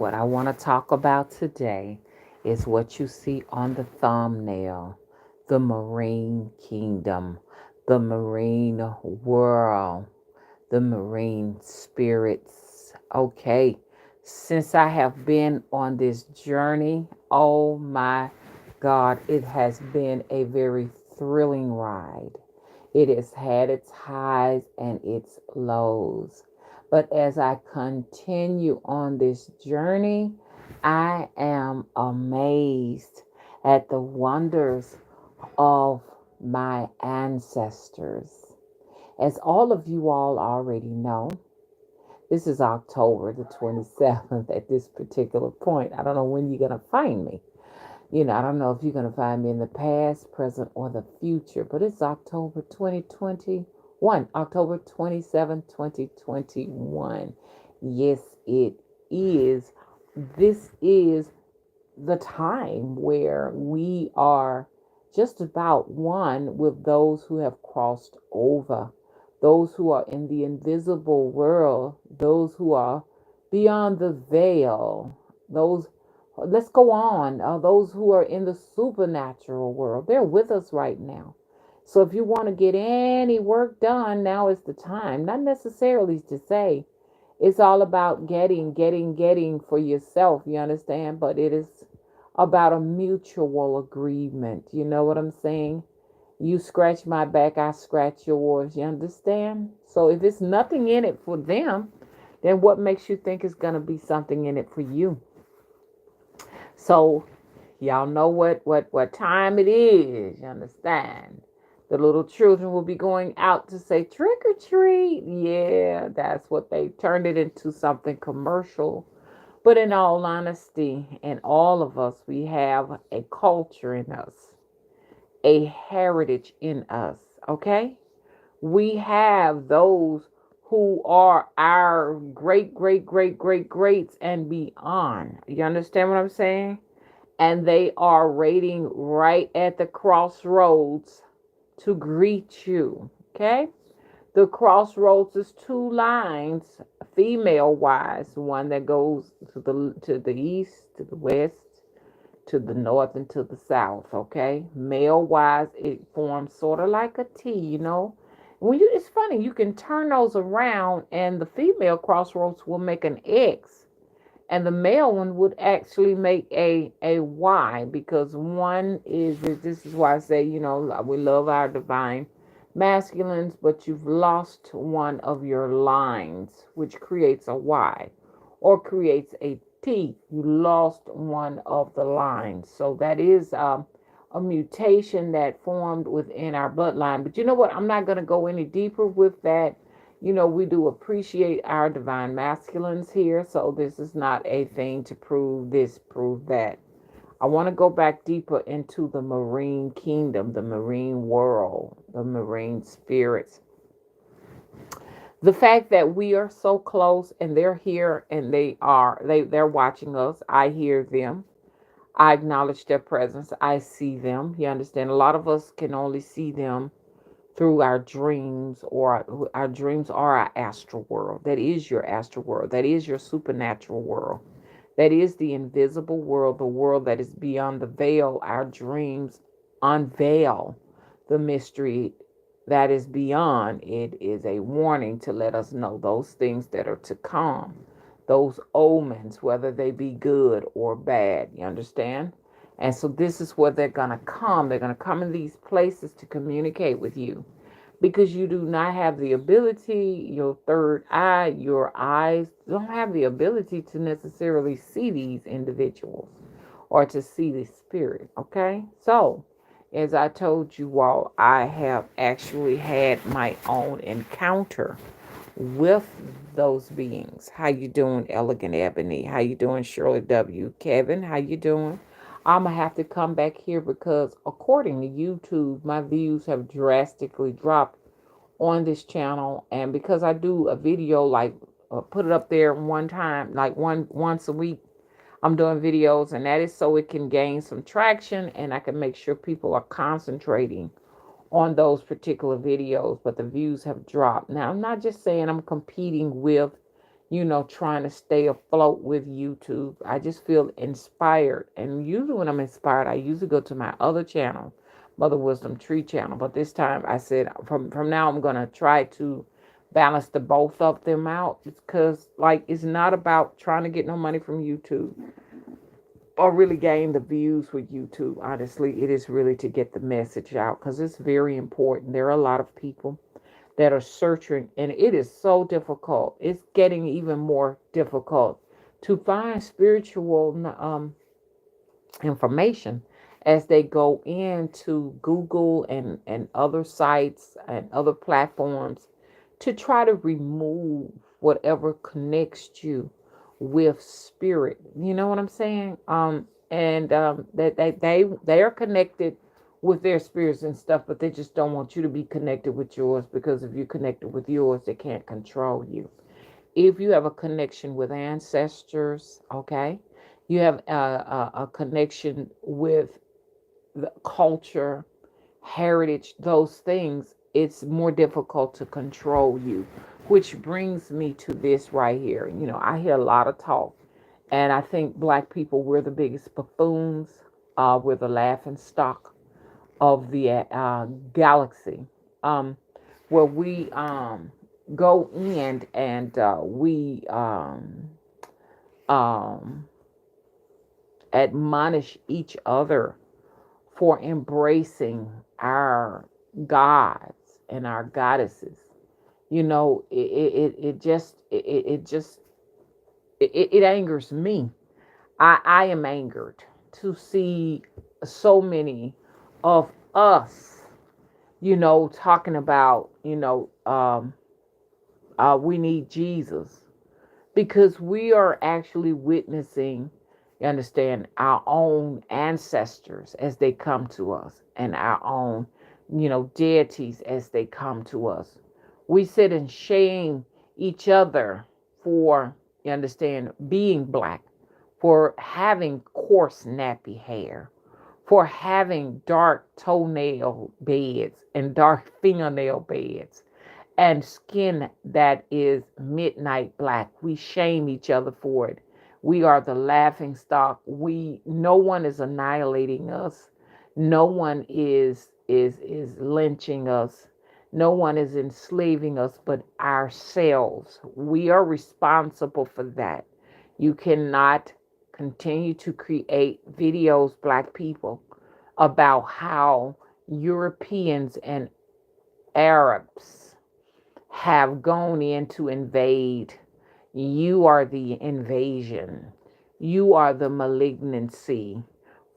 What I want to talk about today is what you see on the thumbnail, the marine kingdom, the marine world, the marine spirits. Okay, since I have been on this journey, oh my God, it has been a very thrilling ride. It has had its highs and its lows. But as I continue on this journey, I am amazed at the wonders of my ancestors. As all of you all already know, this is October the 27th at this particular point. I don't know when you're going to find me. I don't know if you're going to find me in the past, present, or the future, but it's October 2021, October 27th, 2021. Yes, it is. This is the time where we are just about one with those who have crossed over, those who are in the invisible world, those who are beyond the veil, those, let's go on, those who are in the supernatural world. They're with us right now. So if you want to get any work done, now is the time. Not necessarily to say it's all about getting for yourself, you understand? But it is about a mutual agreement. You know what I'm saying? You scratch my back, I scratch yours. You understand? So if it's nothing in it for them, then what makes you think it's going to be something in it for you? So y'all know what time it is. You understand? The little children will be going out to say trick or treat. Yeah, that's what they turned it into, something commercial. But in all honesty, in all of us, we have a culture in us, a heritage in us, okay? We have those who are our greats and beyond. You understand what I'm saying? And they are waiting right at the crossroads to greet you, okay? The crossroads is two lines, female wise, one that goes to the east, to the west, to the north, and to the south. Okay, male wise, it forms sort of like a T. It's funny, you can turn those around, and the female crossroads will make an X, and the male one would actually make a Y, because one is, this is why I say, we love our divine masculines, but you've lost one of your lines, which creates a Y or creates a T. You lost one of the lines. So that is a mutation that formed within our bloodline. But you know what? I'm not going to go any deeper with that. We do appreciate our divine masculines here. So this is not a thing to prove this, prove that. I want to go back deeper into the marine kingdom, the marine world, the marine spirits. The fact that we are so close and they're here and they're watching us. I hear them. I acknowledge their presence. I see them. You understand? A lot of us can only see them through our dreams, or our dreams are our astral world. That is your astral world. That is your supernatural world. That is the invisible world, the world that is beyond the veil. Our dreams unveil the mystery that is beyond. It is a warning to let us know those things that are to come, those omens, whether they be good or bad. You understand? And so this is where they're going to come. They're going to come in these places to communicate with you, because you do not have the ability, your third eye, your eyes don't have the ability to necessarily see these individuals or to see the spirit. Okay? So, as I told you all, I have actually had my own encounter with those beings. How you doing, Elegant Ebony? How you doing, Shirley W? Kevin, how you doing? I'm gonna have to come back here because according to YouTube, my views have drastically dropped on this channel, and because I do a video, like put it up there one time, like once a week, I'm doing videos, and that is so it can gain some traction and I can make sure people are concentrating on those particular videos. But the views have dropped. Now, I'm not just saying I'm competing with trying to stay afloat with YouTube. I just feel inspired. And usually when I'm inspired, I usually go to my other channel, Mother Wisdom Tree channel. But this time I said from now I'm gonna try to balance the both of them out. Because like it's not about trying to get no money from YouTube or really gain the views with YouTube. Honestly, it is really to get the message out because it's very important. There are a lot of people that are searching, and it is so difficult. It's getting even more difficult to find spiritual information as they go into Google and other sites and other platforms to try to remove whatever connects you with spirit. You know what I'm saying? And that they are connected with their spirits and stuff, but they just don't want you to be connected with yours because if you're connected with yours, they can't control you. If you have a connection with ancestors, okay, you have a connection with the culture, heritage, those things, it's more difficult to control you. Which brings me to this right here. I hear a lot of talk, and I think black people, we're the biggest buffoons. We're the laughing stock of the galaxy, um, where we go in and we um, admonish each other for embracing our gods and our goddesses. It just it angers me. I am angered to see so many of us, talking about, we need Jesus because we are actually witnessing, you understand, our own ancestors as they come to us and our own, deities as they come to us. We sit and shame each other for, you understand, being black, for having coarse nappy hair, for having dark toenail beds and dark fingernail beds and skin that is midnight black. We shame each other for it. We are the laughing stock. No one is annihilating us. No one is lynching us. No one is enslaving us but ourselves. We are responsible for that. You cannot continue to create videos, black people, about how Europeans and Arabs have gone in to invade. You are the invasion. You are the malignancy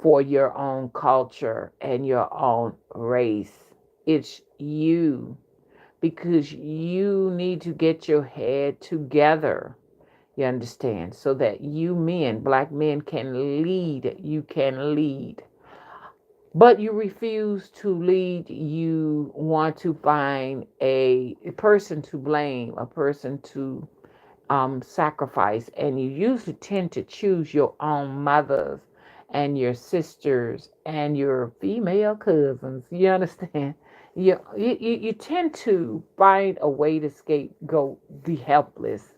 for your own culture and your own race. It's you because you need to get your head together. You understand? So that you men, black men, can lead. You can lead. But you refuse to lead. You want to find a person to blame, a person to sacrifice. And you usually tend to choose your own mothers and your sisters and your female cousins. You understand? You tend to find a way to scapegoat the helpless.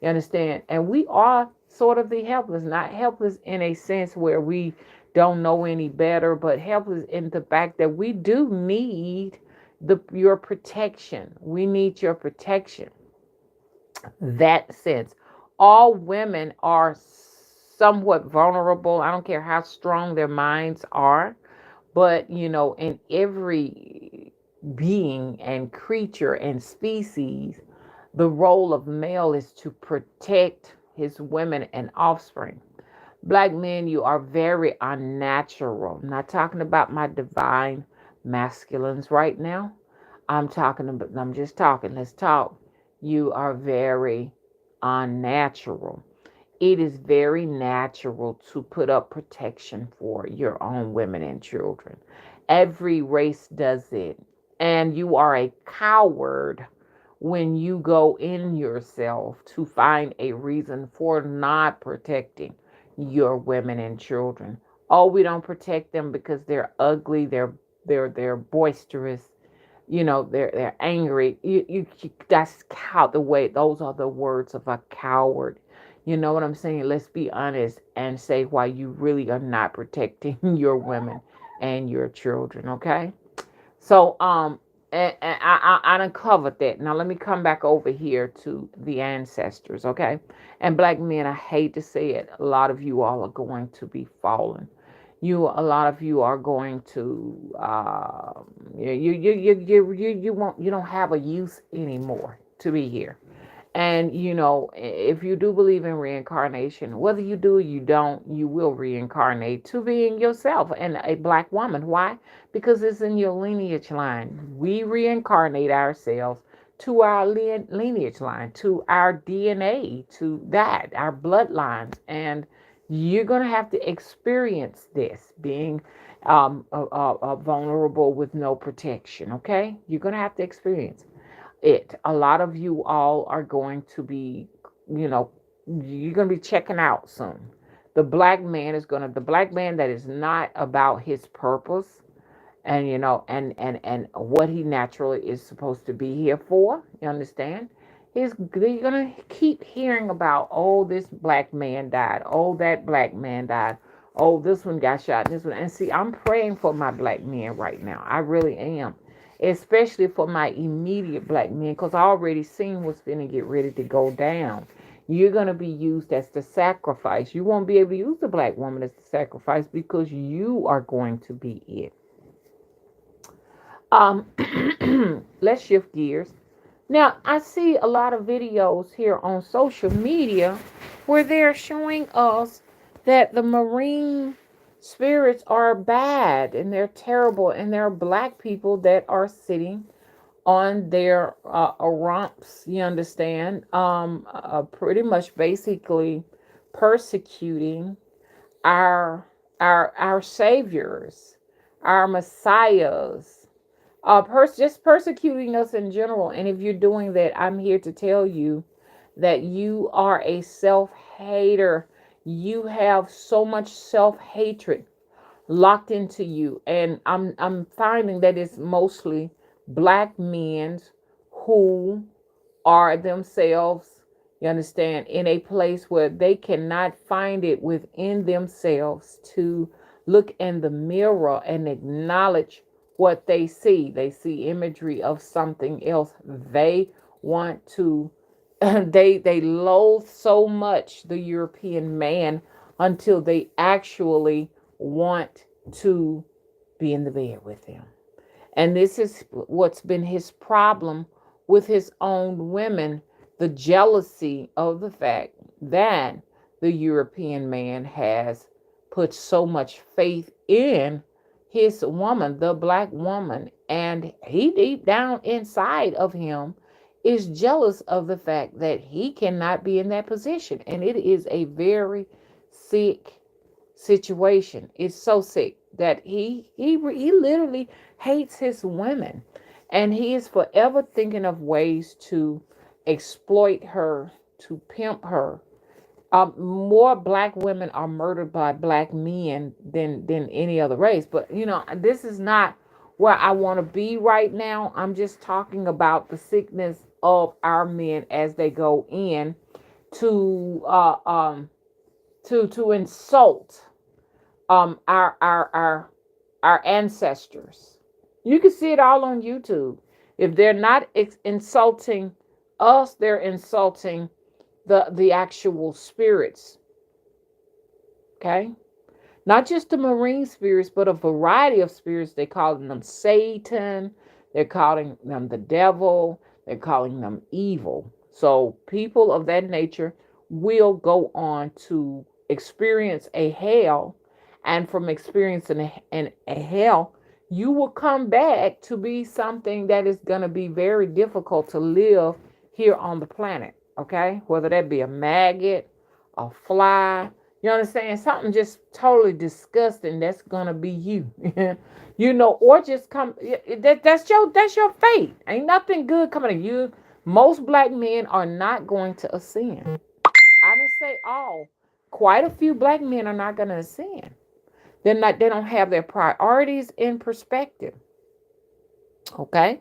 You understand? And we are sort of the helpless, not helpless in a sense where we don't know any better, but helpless in the fact that we do need your protection. We need your protection. That sense. All women are somewhat vulnerable. I don't care how strong their minds are, but in every being and creature and species, the role of male is to protect his women and offspring. Black men, you are very unnatural. I'm not talking about my divine masculines right now. I'm just talking. Let's talk. You are very unnatural. It is very natural to put up protection for your own women and children. Every race does it. And you are a coward when you go in yourself to find a reason for not protecting your women and children. Oh, we don't protect them because they're ugly, they're boisterous, they're angry. That's the way. Those are the words of a coward. You know what I'm saying? Let's be honest and say why you really are not protecting your women and your children. Okay. So and I uncovered that. Now let me come back over here to the ancestors. Okay. And black men, I hate to say it, a lot of you all are going to be fallen. A lot of you are going to you don't have a use anymore to be here. And if you do believe in reincarnation, whether you do or you don't, you will reincarnate to being yourself and a black woman. Why? Because it's in your lineage line. We reincarnate ourselves to our lineage line, to our DNA, to that, our bloodlines. And you're going to have to experience this being vulnerable with no protection, okay? You're going to have to experience it. A lot of you all are going to be, you know, you're going to be checking out soon. The black man that is not about his purpose and, and what he naturally is supposed to be here for. You understand? You're going to keep hearing about, oh, this black man died. Oh, that black man died. Oh, this one got shot. This one. And see, I'm praying for my black men right now. I really am. Especially for my immediate black men, because I already seen what's going to get ready to go down. You're going to be used as the sacrifice. You won't be able to use the black woman as the sacrifice because you are going to be it. Um, let's shift gears. Now, I see a lot of videos here on social media where they're showing us that the marine spirits are bad and they're terrible, and there are black people that are sitting on their rumps, you understand, pretty much basically persecuting our our saviors, our messiahs, just persecuting us in general. And if you're doing that, I'm here to tell you that you are a self-hater. You have so much self-hatred locked into you. And I'm finding that it's mostly black men who are themselves, you understand, in a place where they cannot find it within themselves to look in the mirror and acknowledge what they see. They see imagery of something else. They want to they loathe so much the European man until they actually want to be in the bed with him. And this is what's been his problem with his own women, the jealousy of the fact that the European man has put so much faith in his woman, the black woman, and he deep down inside of him is jealous of the fact that he cannot be in that position. And it is a very sick situation. It's so sick that he literally hates his women, and he is forever thinking of ways to exploit her, to pimp her. More black women are murdered by black men than any other race. But this is not where I want to be right now. I'm just talking about the sickness of our men as they go in to to insult our ancestors. You can see it all on YouTube. If they're not insulting us, they're insulting the actual spirits. Okay? Not just the marine spirits, but a variety of spirits. They're calling them Satan. They're calling them the devil. They're calling them evil. So people of that nature will go on to experience a hell. And from experiencing a hell, you will come back to be something that is going to be very difficult to live here on the planet. Okay? Whether that be a maggot, a fly, you understand? Something just totally disgusting that's gonna be you. Or just come that's your fate. Ain't nothing good coming to you. Most black men are not going to ascend. I didn't say all. Quite a few black men are not gonna ascend. They don't have their priorities in perspective. Okay?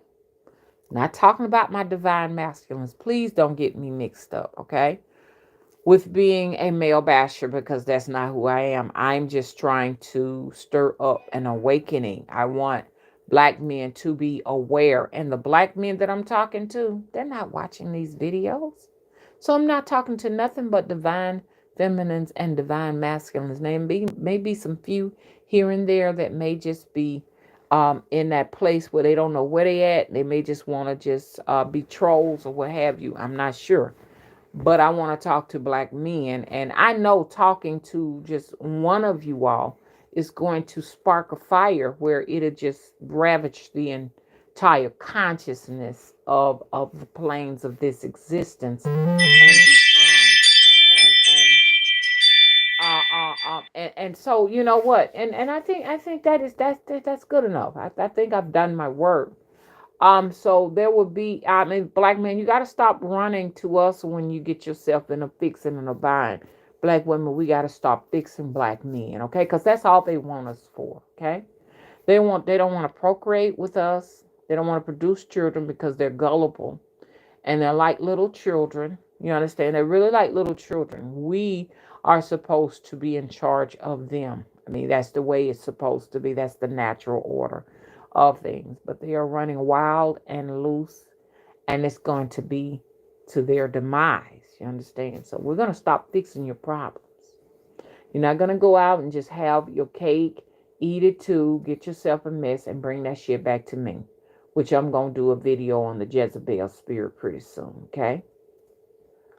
Not talking about my divine masculines. Please don't get me mixed up, okay? With being a male basher, because that's not who I am. I'm just trying to stir up an awakening. I want black men to be aware. And the black men that I'm talking to, they're not watching these videos. So I'm not talking to nothing but divine feminines and divine masculines. Maybe some few here and there that may just be in that place where they don't know where they at. They may just want to just be trolls or what have you. I'm not sure. But I want to talk to black men. And I know talking to just one of you all is going to spark a fire where it'll just ravage the entire consciousness of the planes of this existence and beyond. And so you know what? And I think that's good enough. I think I've done my work. So there will be, I mean, black men, you got to stop running to us when you get yourself in a fix and in a bind. Black women, we got to stop fixing black men, okay? Because that's all they want us for, okay? They don't want to procreate with us. They don't want to produce children because they're gullible and they're like little children. You understand? They're really like little children. We are supposed to be in charge of them. I mean, that's the way it's supposed to be. That's the natural order of things. But they are running wild and loose, and it's going to be to their demise. You understand? So we're going to stop fixing your problems. You're not going to go out and just have your cake, eat it too, get yourself a mess, and bring that shit back to me, which I'm going to do a video on the Jezebel spirit pretty soon, okay?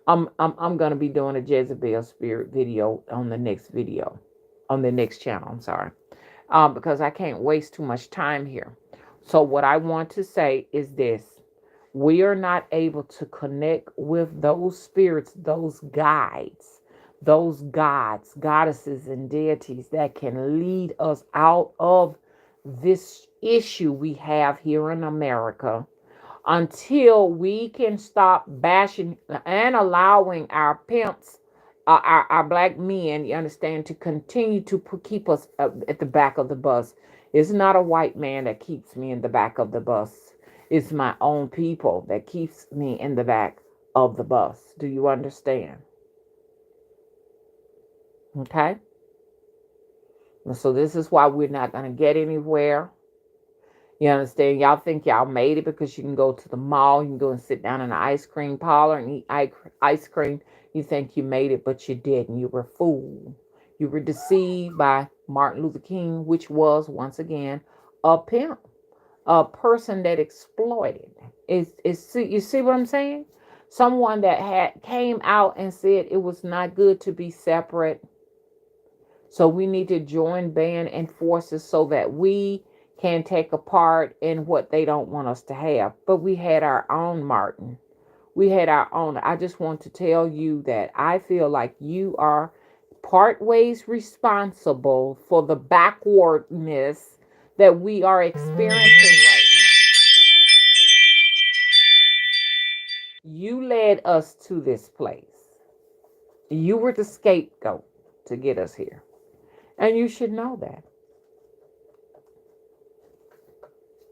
I'm going to be doing a Jezebel spirit video on the next video, on the next channel, I'm sorry, because I can't waste too much time here. So what I want to say is this. We are not able to connect with those spirits, those guides, those gods, goddesses, and deities that can lead us out of this issue we have here in America until we can stop bashing and allowing our pimps, our black men, you understand, to continue to keep us at the back of the bus. It's not a white man that keeps me in the back of the bus. It's my own people that keeps me in the back of the bus. Do you understand? Okay? And so this is why we're not going to get anywhere. You understand? Y'all think y'all made it because you can go to the mall, you can go and sit down in an ice cream parlor and eat ice cream. You think you made it, but you didn't. You were fooled. You were deceived by Martin Luther King, which was, once again, a pimp, a person that exploited. You see what I'm saying? Someone that had came out and said it was not good to be separate. So we need to join band and forces so that we can take a part in what they don't want us to have. But we had our own, Martin. We had our own. I just want to tell you that I feel like you are part ways responsible for the backwardness that we are experiencing right now. You led us to this place. You were the scapegoat to get us here. And you should know that.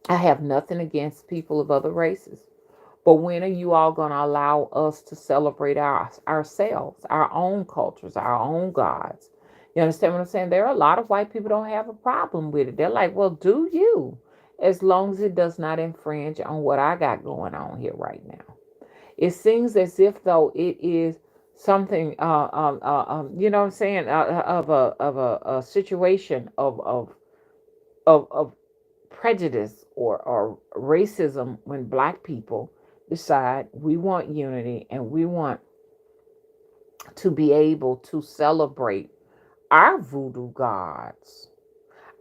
I have nothing against people of other races. But when are you all going to allow us to celebrate ourselves, our own cultures, our own gods? You understand what I'm saying? There are a lot of white people don't have a problem with it. They're like, well, do you? As long as it does not infringe on what I got going on here right now. It seems as if though it is something, you know what I'm saying, of a situation of prejudice or racism when black people decide we want unity and we want to be able to celebrate our voodoo gods,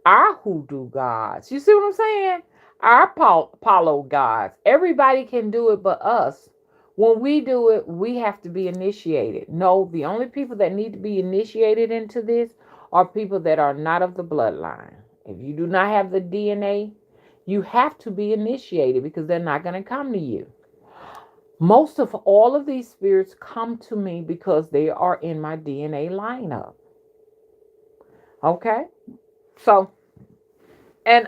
our hoodoo gods. You see what I'm saying? Our Apollo gods. Everybody can do it but us. When we do it, we have to be initiated. No, the only people that need to be initiated into this are people that are not of the bloodline. If you do not have the DNA, you have to be initiated because they're not going to come to you. Most of all of these spirits come to me because they are in my DNA lineup. Okay? So, and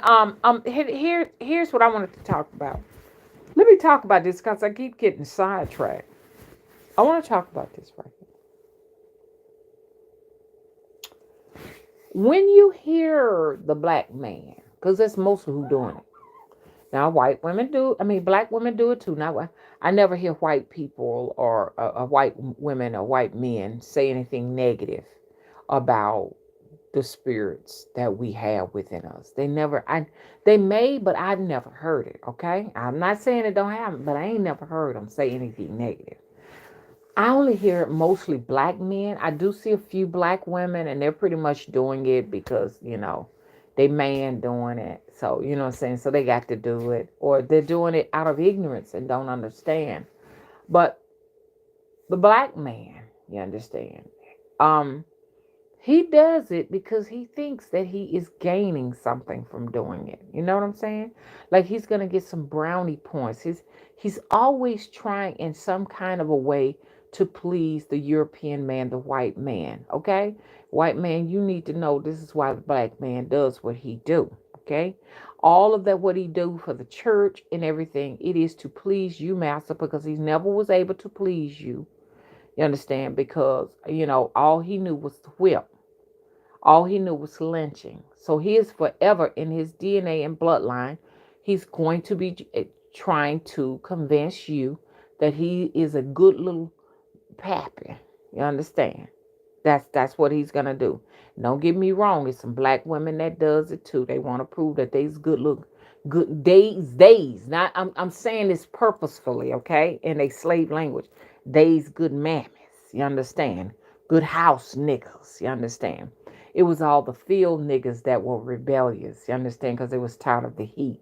here's what I wanted to talk about. Let me talk about this because I keep getting sidetracked. I want to talk about this right here. When you hear the black man, because that's mostly who doing it. Now, white women do. I mean, black women do it too. Now, I never hear white people or white women or white men say anything negative about the spirits that we have within us. They never. They may, but I've never heard it. Okay, I'm not saying it don't happen, but I ain't never heard them say anything negative. I only hear mostly black men. I do see a few black women, and they're pretty much doing it because, they man doing it. So, you know what I'm saying? So they got to do it. Or they're doing it out of ignorance and don't understand. But the black man, you understand? Um, he does it because he thinks that he is gaining something from doing it. You know what I'm saying? Like he's gonna get some brownie points. He's always trying in some kind of a way to please the European man, the white man. Okay? White man, you need to know this is why the black man does what he do. Okay? All of that what he do for the church and everything, it is to please you, master, because he never was able to please you. You understand? Because, all he knew was to whip. All he knew was lynching. So he is forever in his DNA and bloodline. He's going to be trying to convince you that he is a good little pappy. You understand? That's what he's gonna do. Don't get me wrong. There's some black women that does it too. They want to prove that they's good look, good days. Not I'm saying this purposefully, okay? In a slave language, days good mammies. You understand? Good house niggas. You understand? It was all the field niggas that were rebellious. You understand? Because they was tired of the heat.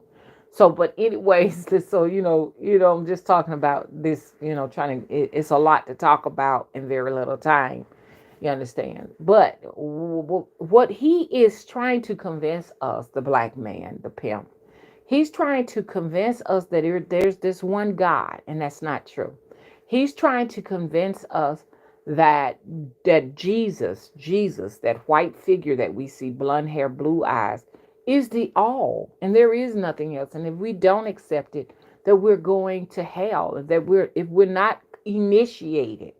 So, but anyways, so I'm just talking about this. Trying to. It's a lot to talk about in very little time. You understand? But what he is trying to convince us, the black man, the pimp, he's trying to convince us that there's this one God, and that's not true. He's trying to convince us that Jesus, that white figure that we see, blonde hair, blue eyes, is the all, and there is nothing else. And if we don't accept it, that we're going to hell. That if we're not initiated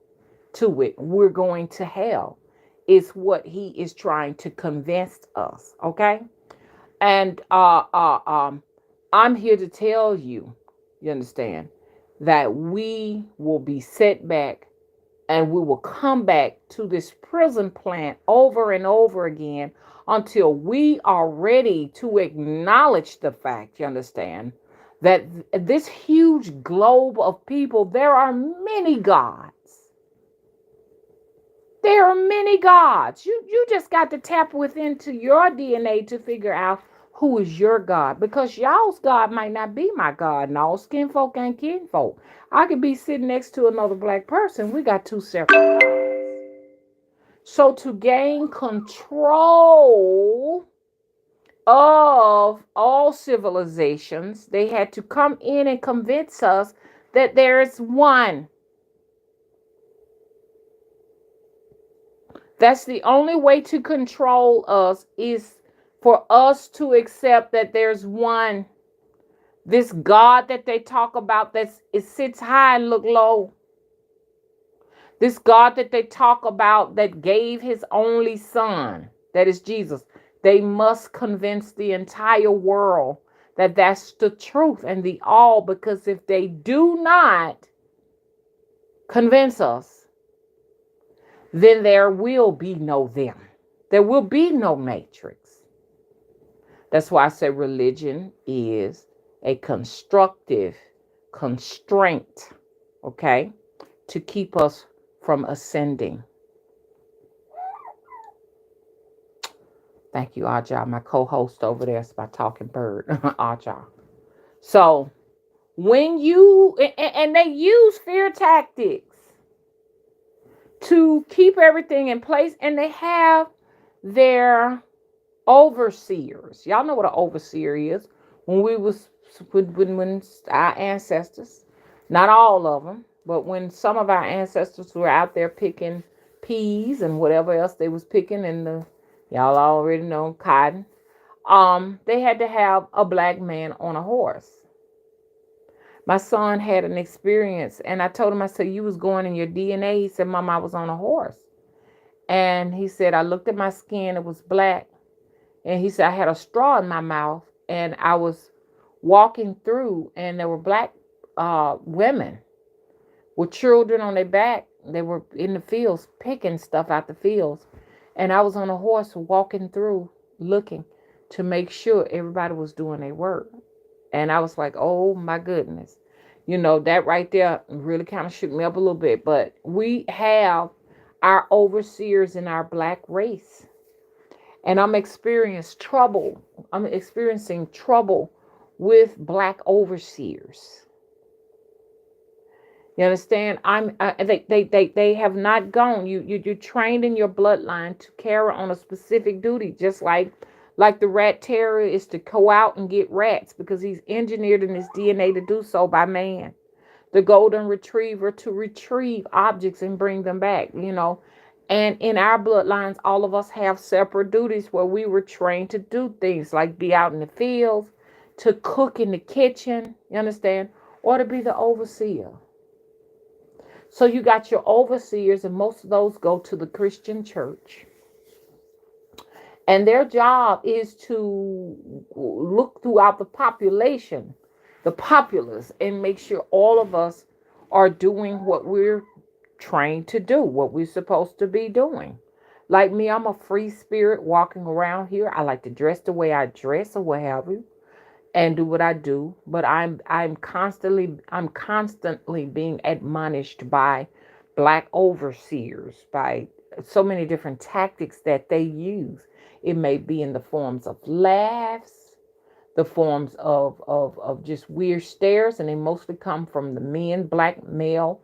to it, we're going to hell. Is what he is trying to convince us. Okay, and I'm here to tell you, you understand, that we will be set back and we will come back to this prison plant over and over again until we are ready to acknowledge the fact, you understand, that this huge globe of people, there are many gods. There are many gods. You just got to tap within to your DNA to figure out who is your God. Because y'all's God might not be my God. And all skin folk ain't kinfolk. I could be sitting next to another black person. We got two separate gods. So to gain control of all civilizations, they had to come in and convince us that there is one. That's the only way to control us, is for us to accept that there's one. This God that they talk about it sits high and look low. This God that they talk about that gave his only son, that is Jesus. They must convince the entire world that that's the truth and the all, because if they do not convince us, then there will be no them. There will be no matrix. That's why I say religion is a constructive constraint, okay, to keep us from ascending. Thank you, Aja, my co-host over there. It's my talking bird, Aja. So when and they use fear tactics to keep everything in place, and they have their overseers. Y'all know what an overseer is. When our ancestors, not all of them, but when some of our ancestors were out there picking peas and whatever else they was picking in the, y'all already know, cotton, they had to have a black man on a horse, My son had an experience, and I told him, I said, you was going in your DNA. He said, Mom, I was on a horse. And he said, I looked at my skin, it was black. And he said, I had a straw in my mouth, and I was walking through, and there were black women with children on their back. They were in the fields picking stuff out the fields. And I was on a horse walking through looking to make sure everybody was doing their work. And I was like, oh my goodness. That right there really kind of shook me up a little bit. But we have our overseers in our black race. And I'm experiencing trouble with black overseers. You understand? They have not gone. You trained in your bloodline to carry on a specific duty, just like the rat terror is to go out and get rats because he's engineered in his DNA to do so by man. The golden retriever to retrieve objects and bring them back. And in our bloodlines, all of us have separate duties where we were trained to do things like be out in the fields, to cook in the kitchen, you understand, or to be the overseer. So you got your overseers, and most of those go to the Christian church. And their job is to look throughout the population, the populace, and make sure all of us are doing what we're trained to do, what we're supposed to be doing. Like me, I'm a free spirit walking around here. I like to dress the way I dress or what have you, and do what I do. But I'm constantly being admonished by black overseers, by so many different tactics that they use. It may be in the forms of laughs, the forms of just weird stares, and they mostly come from the men, black male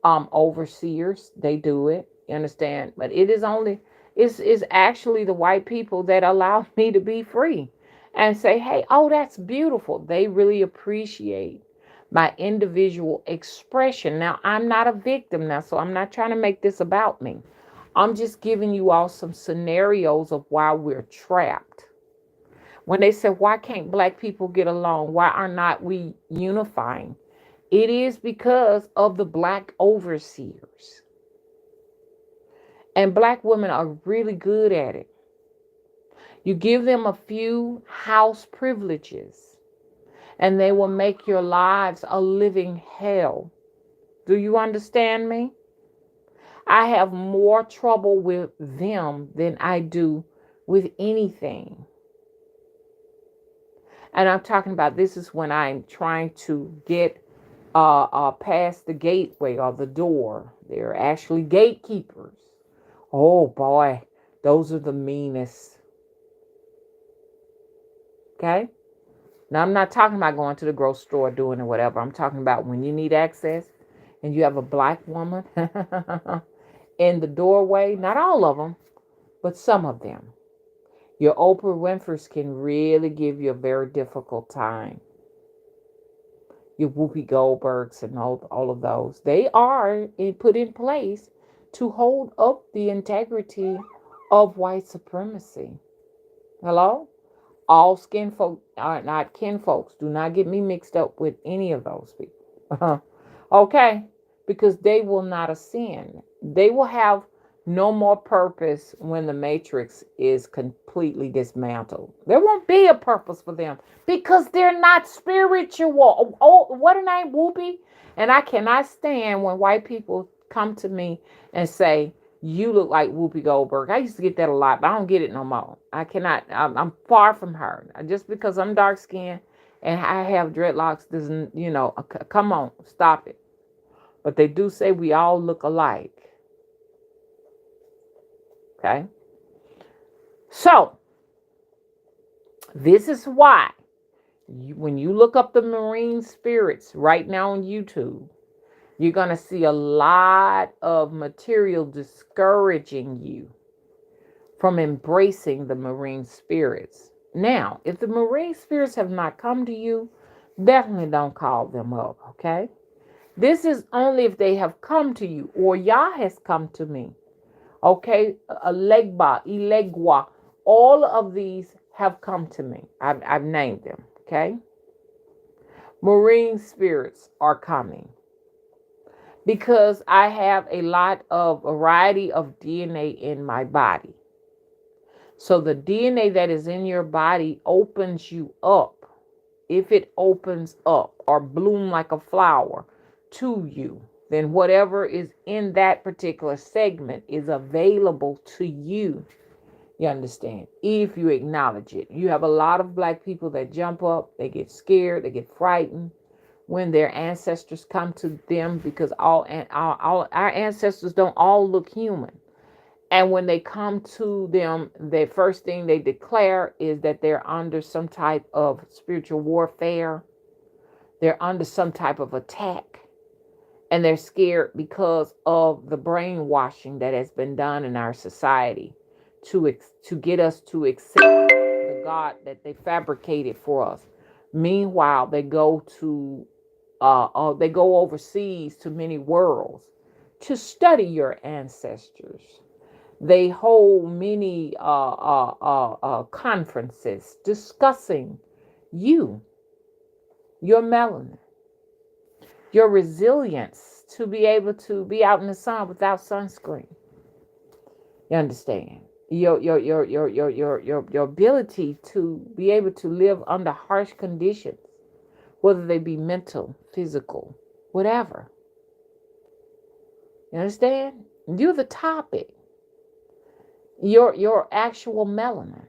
overseers. They do it, you understand? But it's actually the white people that allow me to be free and say, hey, oh, that's beautiful. They really appreciate my individual expression. Now, I'm not a victim now, so I'm not trying to make this about me. I'm just giving you all some scenarios of why we're trapped. When they say, why can't black people get along? Why are not we unifying? It is because of the black overseers. And black women are really good at it. You give them a few house privileges, and they will make your lives a living hell. Do you understand me? I have more trouble with them than I do with anything. And I'm talking about, this is when I'm trying to get past the gateway or the door. They're actually gatekeepers. Oh boy, those are the meanest. Okay? Now, I'm not talking about going to the grocery store doing or whatever. I'm talking about when you need access and you have a black woman in the doorway. Not all of them, but some of them. Your Oprah Winfrey's can really give you a very difficult time. Your Whoopi Goldbergs and all of those. They are put in place to hold up the integrity of white supremacy. Hello? All skin folk are not kin folks. Do not get me mixed up with any of those people. Okay? Because they will not ascend. They will have no more purpose when the matrix is completely dismantled. There won't be a purpose for them because they're not spiritual. Oh, what a name, Whoopi. And I cannot stand when white people come to me and say, you look like Whoopi Goldberg. I used to get that a lot, but I don't get it no more. I cannot, I'm far from her. Just because I'm dark skinned and I have dreadlocks doesn't, come on, stop it. But they do say we all look alike. Okay? So, this is why when you look up the marine spirits right now on YouTube, you're going to see a lot of material discouraging you from embracing the marine spirits. Now, if the marine spirits have not come to you, definitely don't call them up, okay? This is only if they have come to you or Yah has come to me. Okay, Alegba, Ilegwa, all of these have come to me. I've named them, okay? Marine spirits are coming because I have a lot of variety of DNA in my body. So the DNA that is in your body opens you up. If it opens up or bloom like a flower to you, then whatever is in that particular segment is available to you. You understand? If you acknowledge it. You have a lot of black people that jump up, they get scared, they get frightened when their ancestors come to them, because all our ancestors don't all look human. And when they come to them, the first thing they declare is that they're under some type of spiritual warfare. They're under some type of attack. And they're scared because of the brainwashing that has been done in our society to get us to accept the God that they fabricated for us. Meanwhile, they go overseas to many worlds to study your ancestors. They hold many conferences discussing you, your melanin, your resilience to be able to be out in the sun without sunscreen. You understand? Your ability to be able to live under harsh conditions, whether they be mental, physical, whatever. You understand? You're the topic. Your actual melanin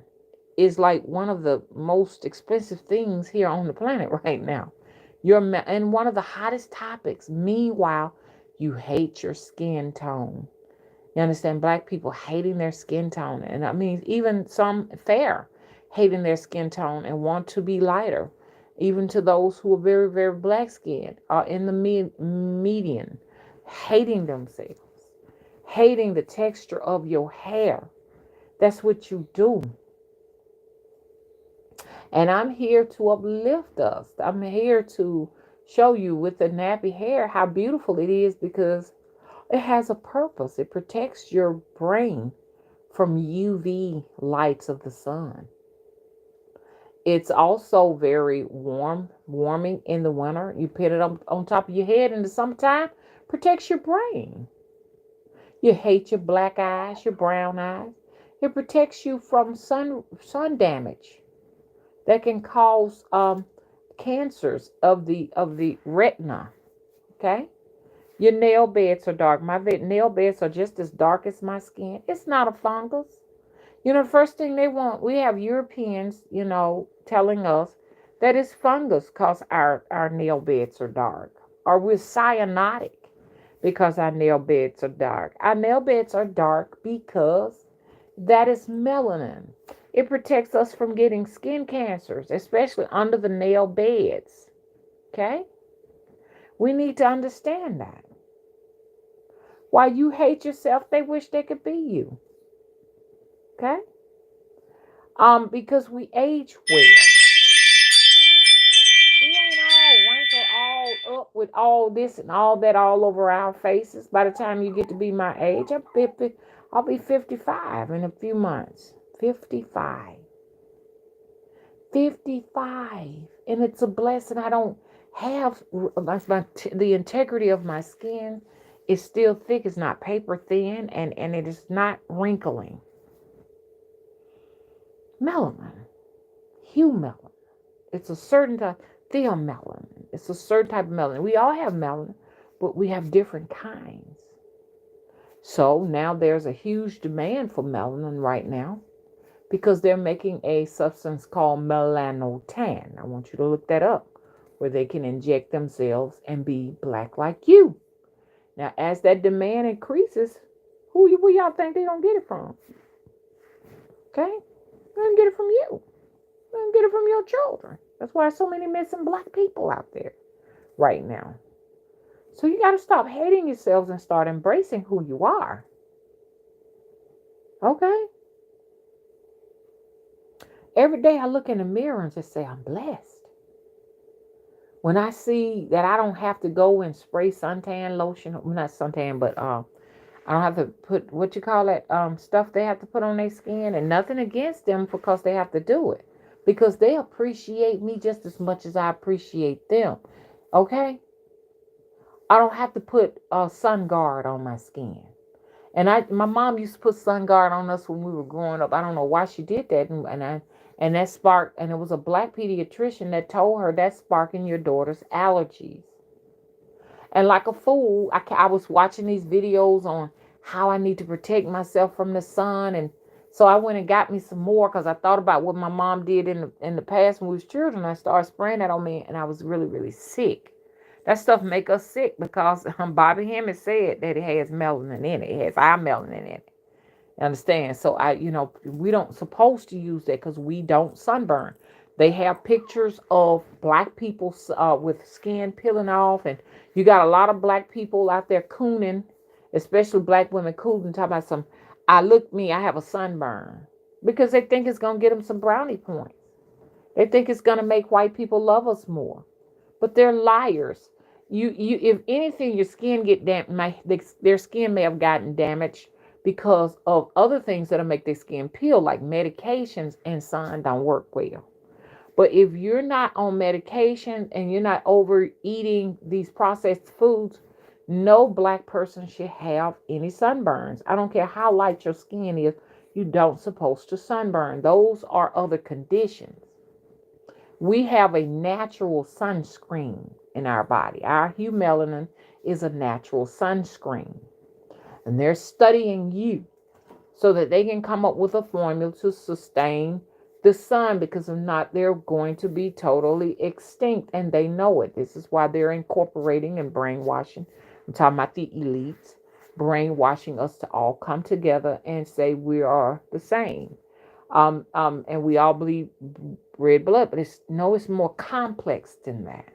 is like one of the most expensive things here on the planet right now. And one of the hottest topics. Meanwhile, you hate your skin tone. You understand? Black people hating their skin tone. And I mean, even some fair hating their skin tone and want to be lighter. Even to those who are very, very black skinned are in the median, hating themselves, hating the texture of your hair. That's what you do. And I'm here to uplift us. I'm here to show you with the nappy hair how beautiful it is, because it has a purpose. It protects your brain from UV lights of the sun. It's also very warming in the winter. You put it on top of your head in the summertime, protects your brain. You hate your black eyes, your brown eyes. It protects you from sun damage that can cause cancers of the retina. Okay, your nail beds are dark. My nail beds are just as dark as my skin. It's not a fungus. You know, the first thing they want, we have Europeans, telling us that it's fungus because our nail beds are dark, or we're cyanotic because our nail beds are dark. Our nail beds are dark because that is melanin. It protects us from getting skin cancers, especially under the nail beds. Okay? We need to understand that. While you hate yourself, they wish they could be you. Okay? Because we age well. We ain't all wrinkled all up with all this and all that all over our faces. By the time you get to be my age, I'll be 55 in a few months. 55. 55. And it's a blessing. I don't have the integrity of my skin is still thick. It's not paper thin, and it is not wrinkling. Melanin. Hue melanin. It's a certain type. Theomelanin. It's a certain type of melanin. We all have melanin, but we have different kinds. So now there's a huge demand for melanin right now, because they're making a substance called melanotan. I want you to look that up, where they can inject themselves and be black like you. Now, as that demand increases, where y'all think they're going to get it from? Okay? They're going to get it from you. They're going to get it from your children. That's why so many missing black people out there right now. So you got to stop hating yourselves and start embracing who you are. Okay? Every day I look in the mirror and just say, I'm blessed. When I see that I don't have to go and spray suntan lotion, well, not suntan, but I don't have to put, what you call that, stuff they have to put on their skin, and nothing against them because they have to do it. because they appreciate me just as much as I appreciate them. Okay? I don't have to put a sun guard on my skin. And my mom used to put sun guard on us when we were growing up. I don't know why she did that, and that sparked. And it was a black pediatrician that told her that's sparking your daughter's allergies. And like a fool, I was watching these videos on how I need to protect myself from the sun, and so I went and got me some more because I thought about what my mom did in the past when we was children. I started spraying that on me, and I was really really sick. That stuff make us sick because Bobby Hemmett said that it has melanin in it. It has our melanin in it. Understand? So we don't supposed to use that because we don't sunburn. They have pictures of black people with skin peeling off, and you got a lot of black people out there cooning, especially black women cooning, talking about some. I have a sunburn because they think it's gonna get them some brownie points. They think it's gonna make white people love us more, but they're liars. If anything, your skin get their skin may have gotten damaged because of other things that'll make their skin peel, like medications, and sun don't work well. But if you're not on medication and you're not overeating these processed foods, no black person should have any sunburns. I don't care how light your skin is, you don't supposed to sunburn. Those are other conditions. We have a natural sunscreen in our body. Our hue melanin is a natural sunscreen. And they're studying you so that they can come up with a formula to sustain the sun, because if not, they're going to be totally extinct. And they know it. This is why they're incorporating and brainwashing. I'm talking about the elites, brainwashing us to all come together and say we are the same. And we all believe red blood, but it's more complex than that.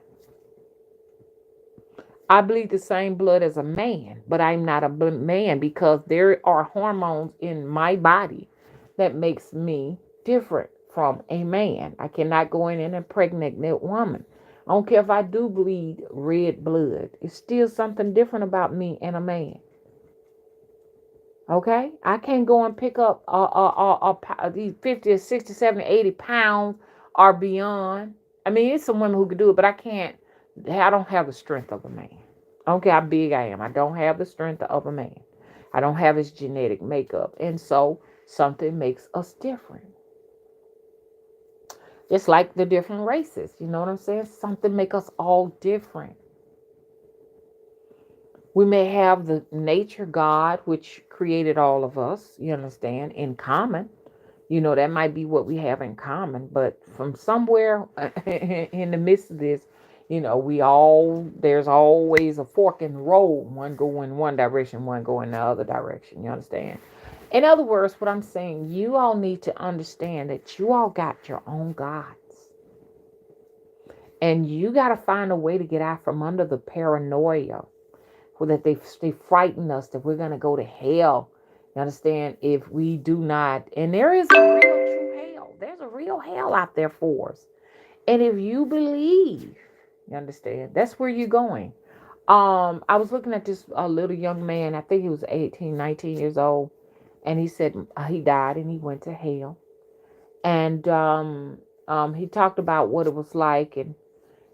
I bleed the same blood as a man, but I'm not a man because there are hormones in my body that makes me different from a man. I cannot go in and impregnate that woman. I don't care if I do bleed red blood. It's still something different about me and a man. Okay? I can't go and pick up these 50 or 60, 70, 80 pounds or beyond. I mean, it's some women who can do it, but I don't have the strength of a man. I don't care how big I am. I don't have the strength of a man. I don't have his genetic makeup. And so something makes us different. Just like the different races. You know what I'm saying? Something make us all different. We may have the nature God, which created all of us, you understand, in common. That might be what we have in common. But from somewhere in the midst of this, there's always a fork in the road. One go in one direction, one go in the other direction. You understand? In other words, what I'm saying, you all need to understand that you all got your own gods. And you got to find a way to get out from under the paranoia that they frighten us that we're going to go to hell. You understand? If we do not. And there is a real true hell. There's a real hell out there for us. And if you believe, you understand, that's where you're going. I was looking at this little young man. I think he was 18, 19 years old. And he said he died and he went to hell. And he talked about what it was like,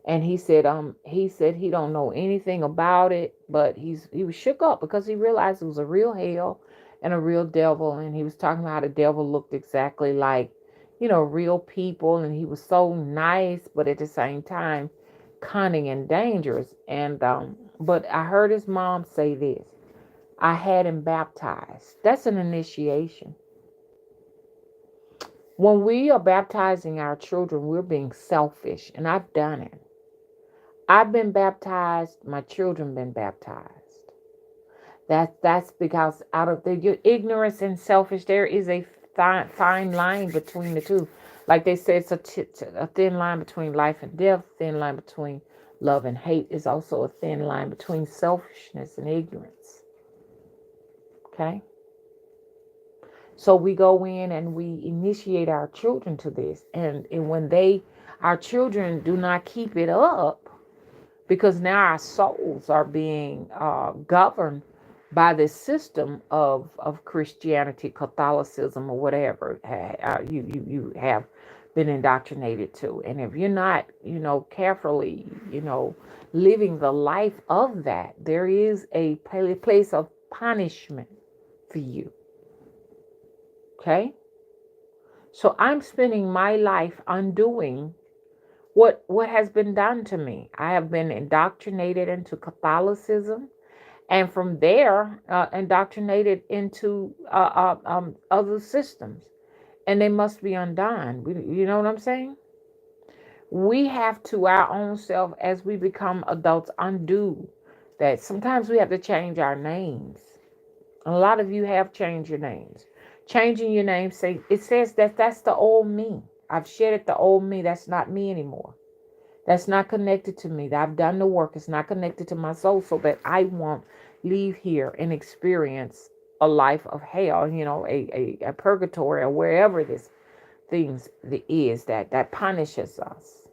and he said he don't know anything about it, but he was shook up because he realized it was a real hell and a real devil. And he was talking about how the devil looked exactly like, real people, and he was so nice, but at the same time cunning and dangerous. And but I heard his mom say this: I had him baptized. That's an initiation. When we are baptizing our children, we're being selfish, and I've done it. I've been baptized. My children been baptized. That's because out of your ignorance and selfish, there is a fine line between the two. Like they say, it's a thin line between life and death. Thin line between love and hate is also a thin line between selfishness and ignorance. Okay. So we go in and we initiate our children to this, and when our children do not keep it up, because now our souls are being governed by this system of Christianity, Catholicism, or whatever. You have been indoctrinated to. And if you're not, carefully, living the life of that, there is a place of punishment for you. Okay? So I'm spending my life undoing what has been done to me. I have been indoctrinated into Catholicism, and from there, indoctrinated into other systems, and they must be undone. You know what I'm saying? We have to our own self as we become adults undo that. Sometimes we have to change our names. A lot of you have changed your names. Changing your name, it says that that's the old me. I've shedded the old me. That's not me anymore. That's not connected to me. That I've done the work. It's not connected to my soul, so that I won't leave here and experience a life of hell, a purgatory, or wherever this things is that punishes us.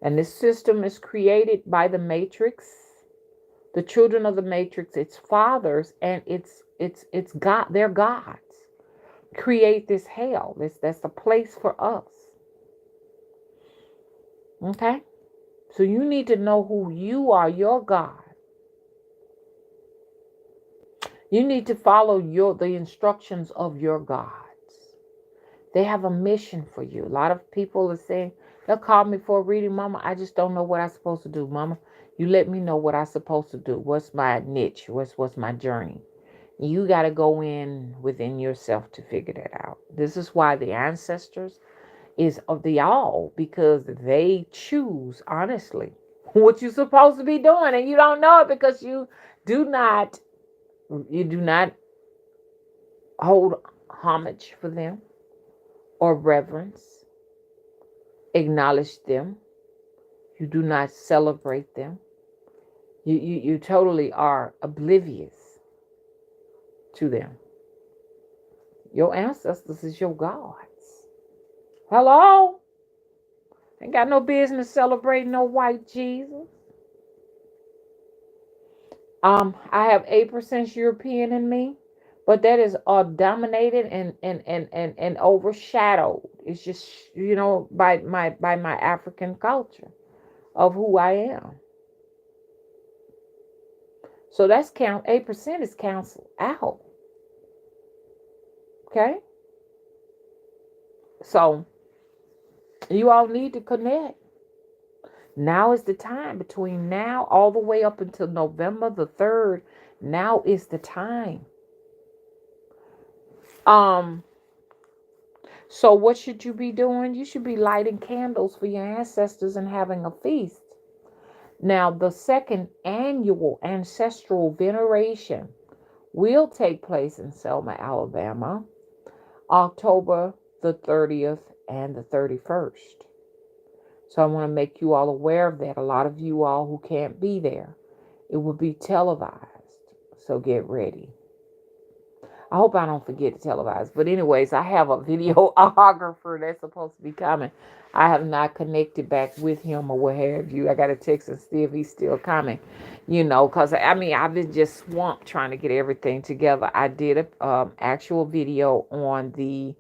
And this system is created by the matrix, the children of the matrix, its fathers, and it's God, their gods create this hell. That's the place for us. Okay? So you need to know who you are, your God. You need to follow the instructions of your gods. They have a mission for you. A lot of people are saying, they'll call me for a reading, Mama, I just don't know what I'm supposed to do. Mama, you let me know what I'm supposed to do. What's my niche? What's my journey? You got to go within yourself to figure that out. This is why the ancestors is of the all, because they choose honestly what you're supposed to be doing, and you don't know it because do not you do not hold homage for them or reverence, acknowledge them. You do not celebrate them. You totally are oblivious to them. Your ancestors is your gods. Hello? Ain't got no business celebrating no white Jesus. I have 8% European in me, but that is dominated and overshadowed. It's just by my African culture of who I am. So that's 8% is canceled out. Okay? So you all need to connect. Now is the time. Between now all the way up until November the 3rd, now is the time. So what should you be doing? You should be lighting candles for your ancestors and having a feast. Now, the second annual ancestral veneration will take place in Selma, Alabama, October the 30th and the 31st. So I want to make you all aware of that. A lot of you all who can't be there, it will be televised. So get ready. I hope I don't forget to televise. But anyways, I have a videographer that's supposed to be coming. I have not connected back with him or what have you. I got to text and see if he's still coming. Because I've been just swamped trying to get everything together. I did a actual video on the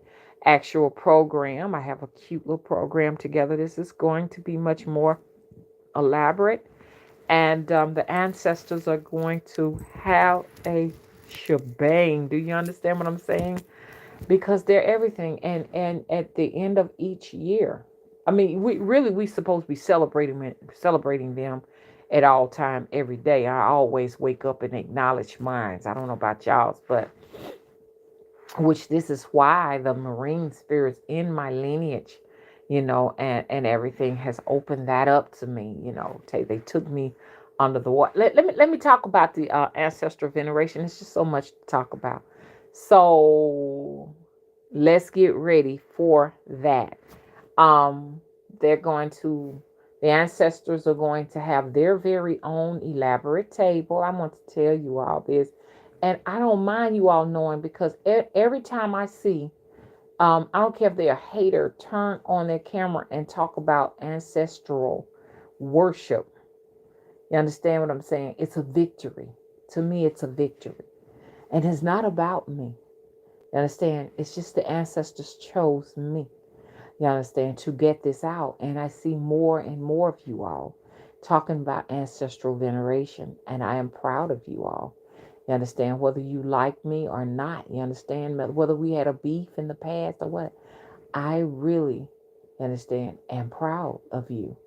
actual program. I have a cute little program together. This is going to be much more elaborate. And the ancestors are going to have a shebang. Do you understand what I'm saying? Because they're everything. And at the end of each year, we supposed to be celebrating them at all time, every day. I always wake up and acknowledge mine. I don't know about y'all's, but this is why the marine spirits in my lineage, and everything has opened that up to me. They took me under the water. Let me talk about the ancestral veneration. It's just so much to talk about. So let's get ready for that. They're going to, the ancestors are going to have their very own elaborate table. I want to tell you all this. And I don't mind you all knowing, because every time I see, I don't care if they're a hater, turn on their camera and talk about ancestral worship. You understand what I'm saying? It's a victory. To me, it's a victory. And it's not about me. You understand? It's just the ancestors chose me. You understand? To get this out. And I see more and more of you all talking about ancestral veneration. And I am proud of you all. You understand? Whether you like me or not. You understand? Whether we had a beef in the past or what. I really, you understand, am proud of you.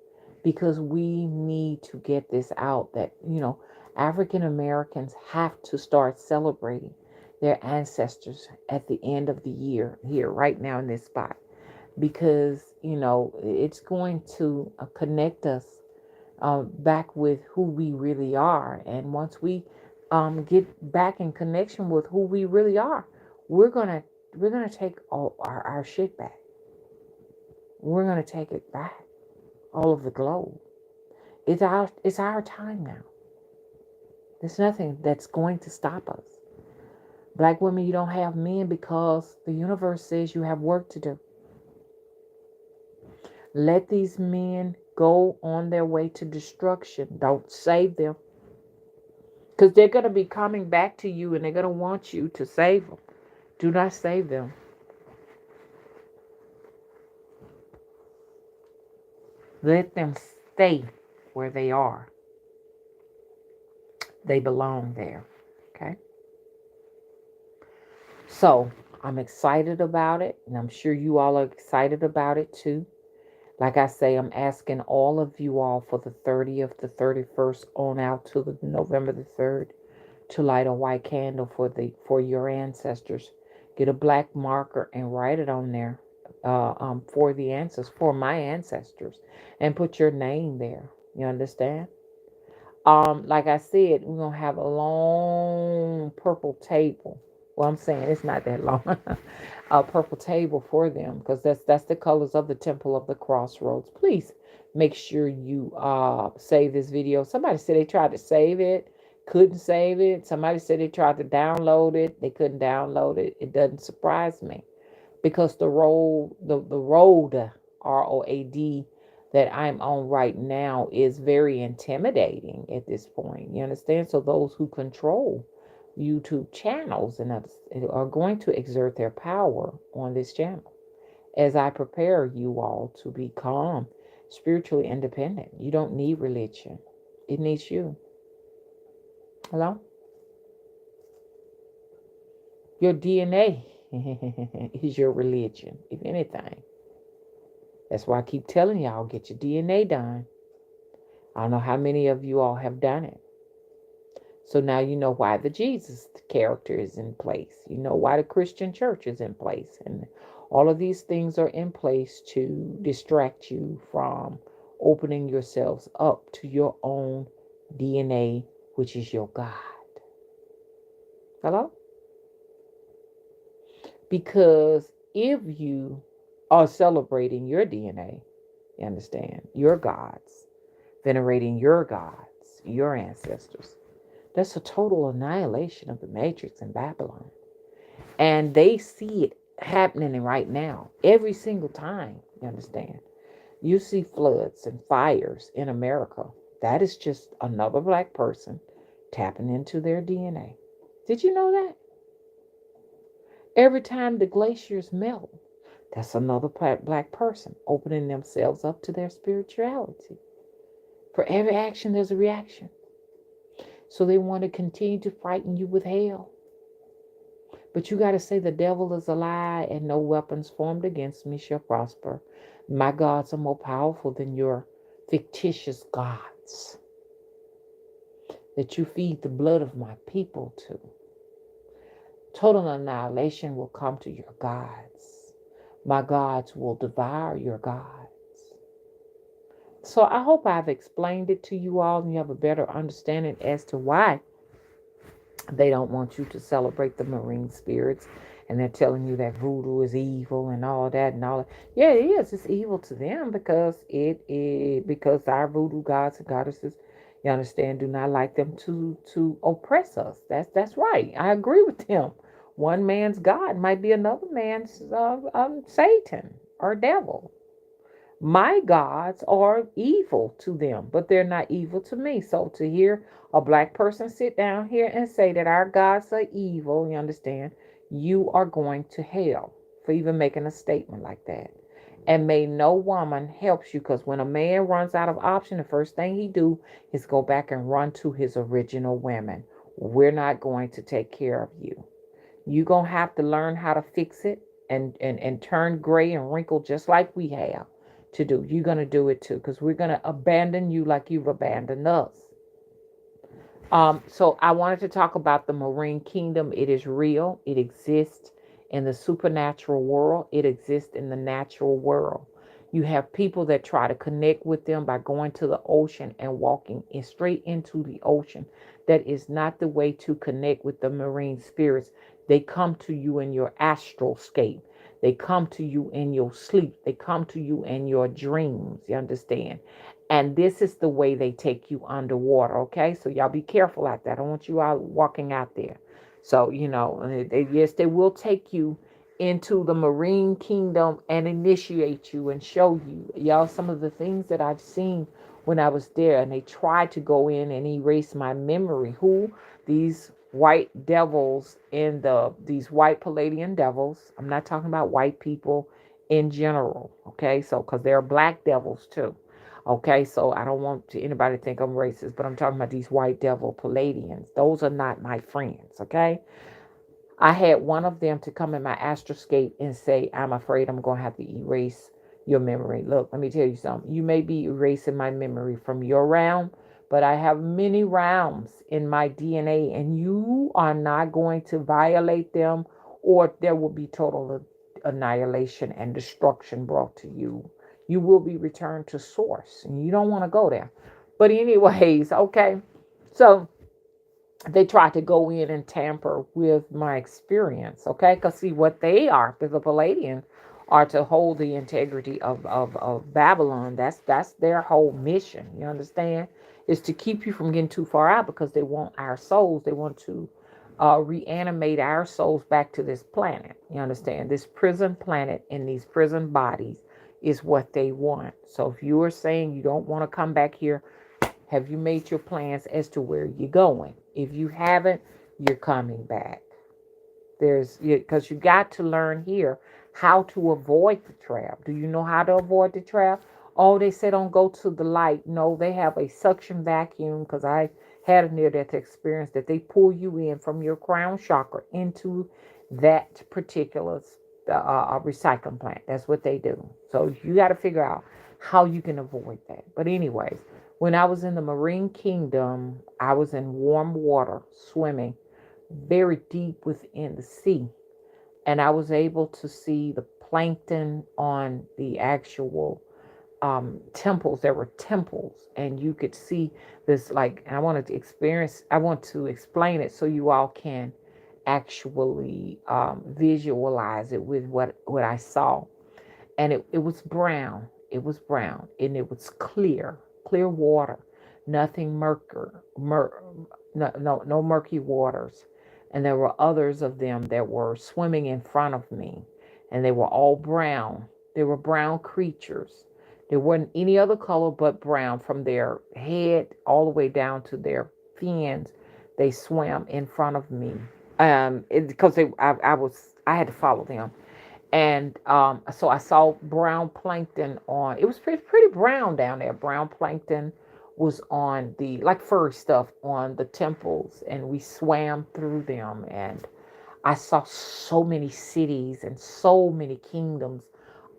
Because we need to get this out that, African Americans have to start celebrating their ancestors at the end of the year here, right now in this spot because it's going to connect us back with who we really are. And once we get back in connection with who we really are, we're gonna take all our shit back. We're gonna take it back all over the globe. It's our time now. There's nothing that's going to stop us. Black women, you don't have men because the universe says you have work to do. Let these men go on their way to destruction. Don't save them. Because they're going to be coming back to you and they're going to want you to save them. Do not save them. Let them stay where they are. They belong there. Okay? So, I'm excited about it. And I'm sure you all are excited about it too. Like I say, I'm asking all of you all for the 30th, the 31st on out to the November the 3rd to light a white candle for your ancestors. Get a black marker and write it on there for the ancestors, for my ancestors, and put your name there. You understand? Like I said, we're gonna have a long purple table. Well, I'm saying it's not that long. A purple table for them because that's the colors of the temple of the crossroads. Please make sure you save this video. Somebody said they tried to save it, couldn't save it. Somebody said they tried to download it, they couldn't download it. It doesn't surprise me because the road ROAD that I'm on right now is very intimidating at this point. You understand? So those who control YouTube channels and others are going to exert their power on this channel as I prepare you all to become spiritually independent. You don't need religion. It needs you. Hello? Your DNA is your religion, if anything. That's why I keep telling y'all, get your DNA done. I don't know how many of you all have done it. So now you know why the Jesus character is in place. You know why the Christian church is in place. And all of these things are in place to distract you from opening yourselves up to your own DNA, which is your God. Hello? Because if you are celebrating your DNA, you understand, your gods, venerating your gods, your ancestors, that's a total annihilation of the matrix in Babylon. And they see it happening right now, every single time, you understand. You see floods and fires in America. That is just another black person tapping into their DNA. Did you know that? Every time the glaciers melt, that's another black person opening themselves up to their spirituality. For every action, there's a reaction. So they want to continue to frighten you with hell. But you got to say the devil is a lie and no weapons formed against me shall prosper. My gods are more powerful than your fictitious gods that you feed the blood of my people to. Total annihilation will come to your gods. My gods will devour your gods. So I hope I've explained it to you all and you have a better understanding as to why they don't want you to celebrate the marine spirits. And they're telling you that voodoo is evil and all that and all that. Yeah, it is. It's evil to them because because our voodoo gods and goddesses, you understand, do not like them to oppress us. That's right. I agree with them. One man's God might be another man's Satan or devil. My gods are evil to them, but they're not evil to me. So to hear a black person sit down here and say that our gods are evil, you understand, you are going to hell for even making a statement like that. And may no woman helps you, because when a man runs out of option, the first thing he do is go back and run to his original women. We're not going to take care of you. You're going to have to learn how to fix it and turn gray and wrinkle just like we have to do. You're going to do it too, because we're going to abandon you like you've abandoned us. So I wanted to talk about the marine kingdom. It is real. It exists in the supernatural world. It exists in the natural world. You have people that try to connect with them by going to the ocean and walking straight into the ocean. That is not the way to connect with the marine spirits. They come to you in your astral scape. They come to you in your sleep. They come to you in your dreams. You understand? And this is the way they take you underwater. Okay, so y'all be careful out there. I don't want you out walking out there. So yes, they will take you into the marine kingdom and initiate you and show you, y'all, some of the things that I've seen when I was there. And they tried to go in and erase my memory. Who? These white devils in these white Palladian devils. I'm not talking about white people in general. Okay, so because there are black devils too. Okay, so I don't want anybody to think I'm racist, but I'm talking about these white devil Palladians. Those are not my friends. Okay, I had one of them to come in my astroscape and say, I'm afraid I'm going to have to erase your memory. Look, let me tell you something. You may be erasing my memory from your realm, but I have many realms in my DNA, and you are not going to violate them, or there will be total annihilation and destruction brought to you. You will be returned to source, and you don't want to go there. But, anyways, okay. So, they try to go in and tamper with my experience, okay? Because see, what they are, the Palladians, are to hold the integrity of Babylon. That's their whole mission. You understand? Is to keep you from getting too far out, because they want our souls. They want to reanimate our souls back to this planet. You understand? This prison planet in these prison bodies is what they want. So if you are saying you don't want to come back here, have you made your plans as to where you're going? If you haven't, you're coming back. Because you got to learn here how to avoid the trap. Do you know how to avoid the trap? Oh, they say don't go to the light. No, they have a suction vacuum, because I had a near death experience, that they pull you in from your crown chakra into that particular recycling plant. That's what they do. So you got to figure out how you can avoid that. But anyways, when I was in the marine kingdom, I was in warm water swimming very deep within the sea. And I was able to see the plankton on the actual temples. There were temples, and you could see this, like, and I want to explain it so you all can actually visualize it with what I saw. And it was brown. It was brown, and it was clear water, nothing no murky waters. And there were others of them that were swimming in front of me, and they were all brown. They were brown creatures. There wasn't any other color but brown, from their head all the way down to their fins. They swam in front of me. Because I had to follow them. And so I saw brown plankton on. It was pretty brown down there. Brown plankton was on the, like, furry stuff on the temples, and we swam through them. And I saw so many cities and so many kingdoms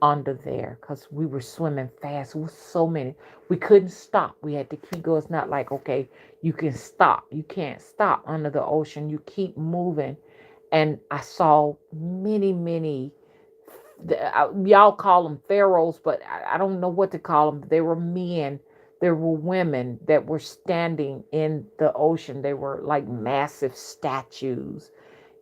under there, because we were swimming fast. It was so many. We couldn't stop. We had to keep going. It's not like, okay, you can stop. You can't stop under the ocean. You keep moving. And I saw many, y'all call them pharaohs, but I don't know what to call them. They were men, there were women that were standing in the ocean. They were like massive statues.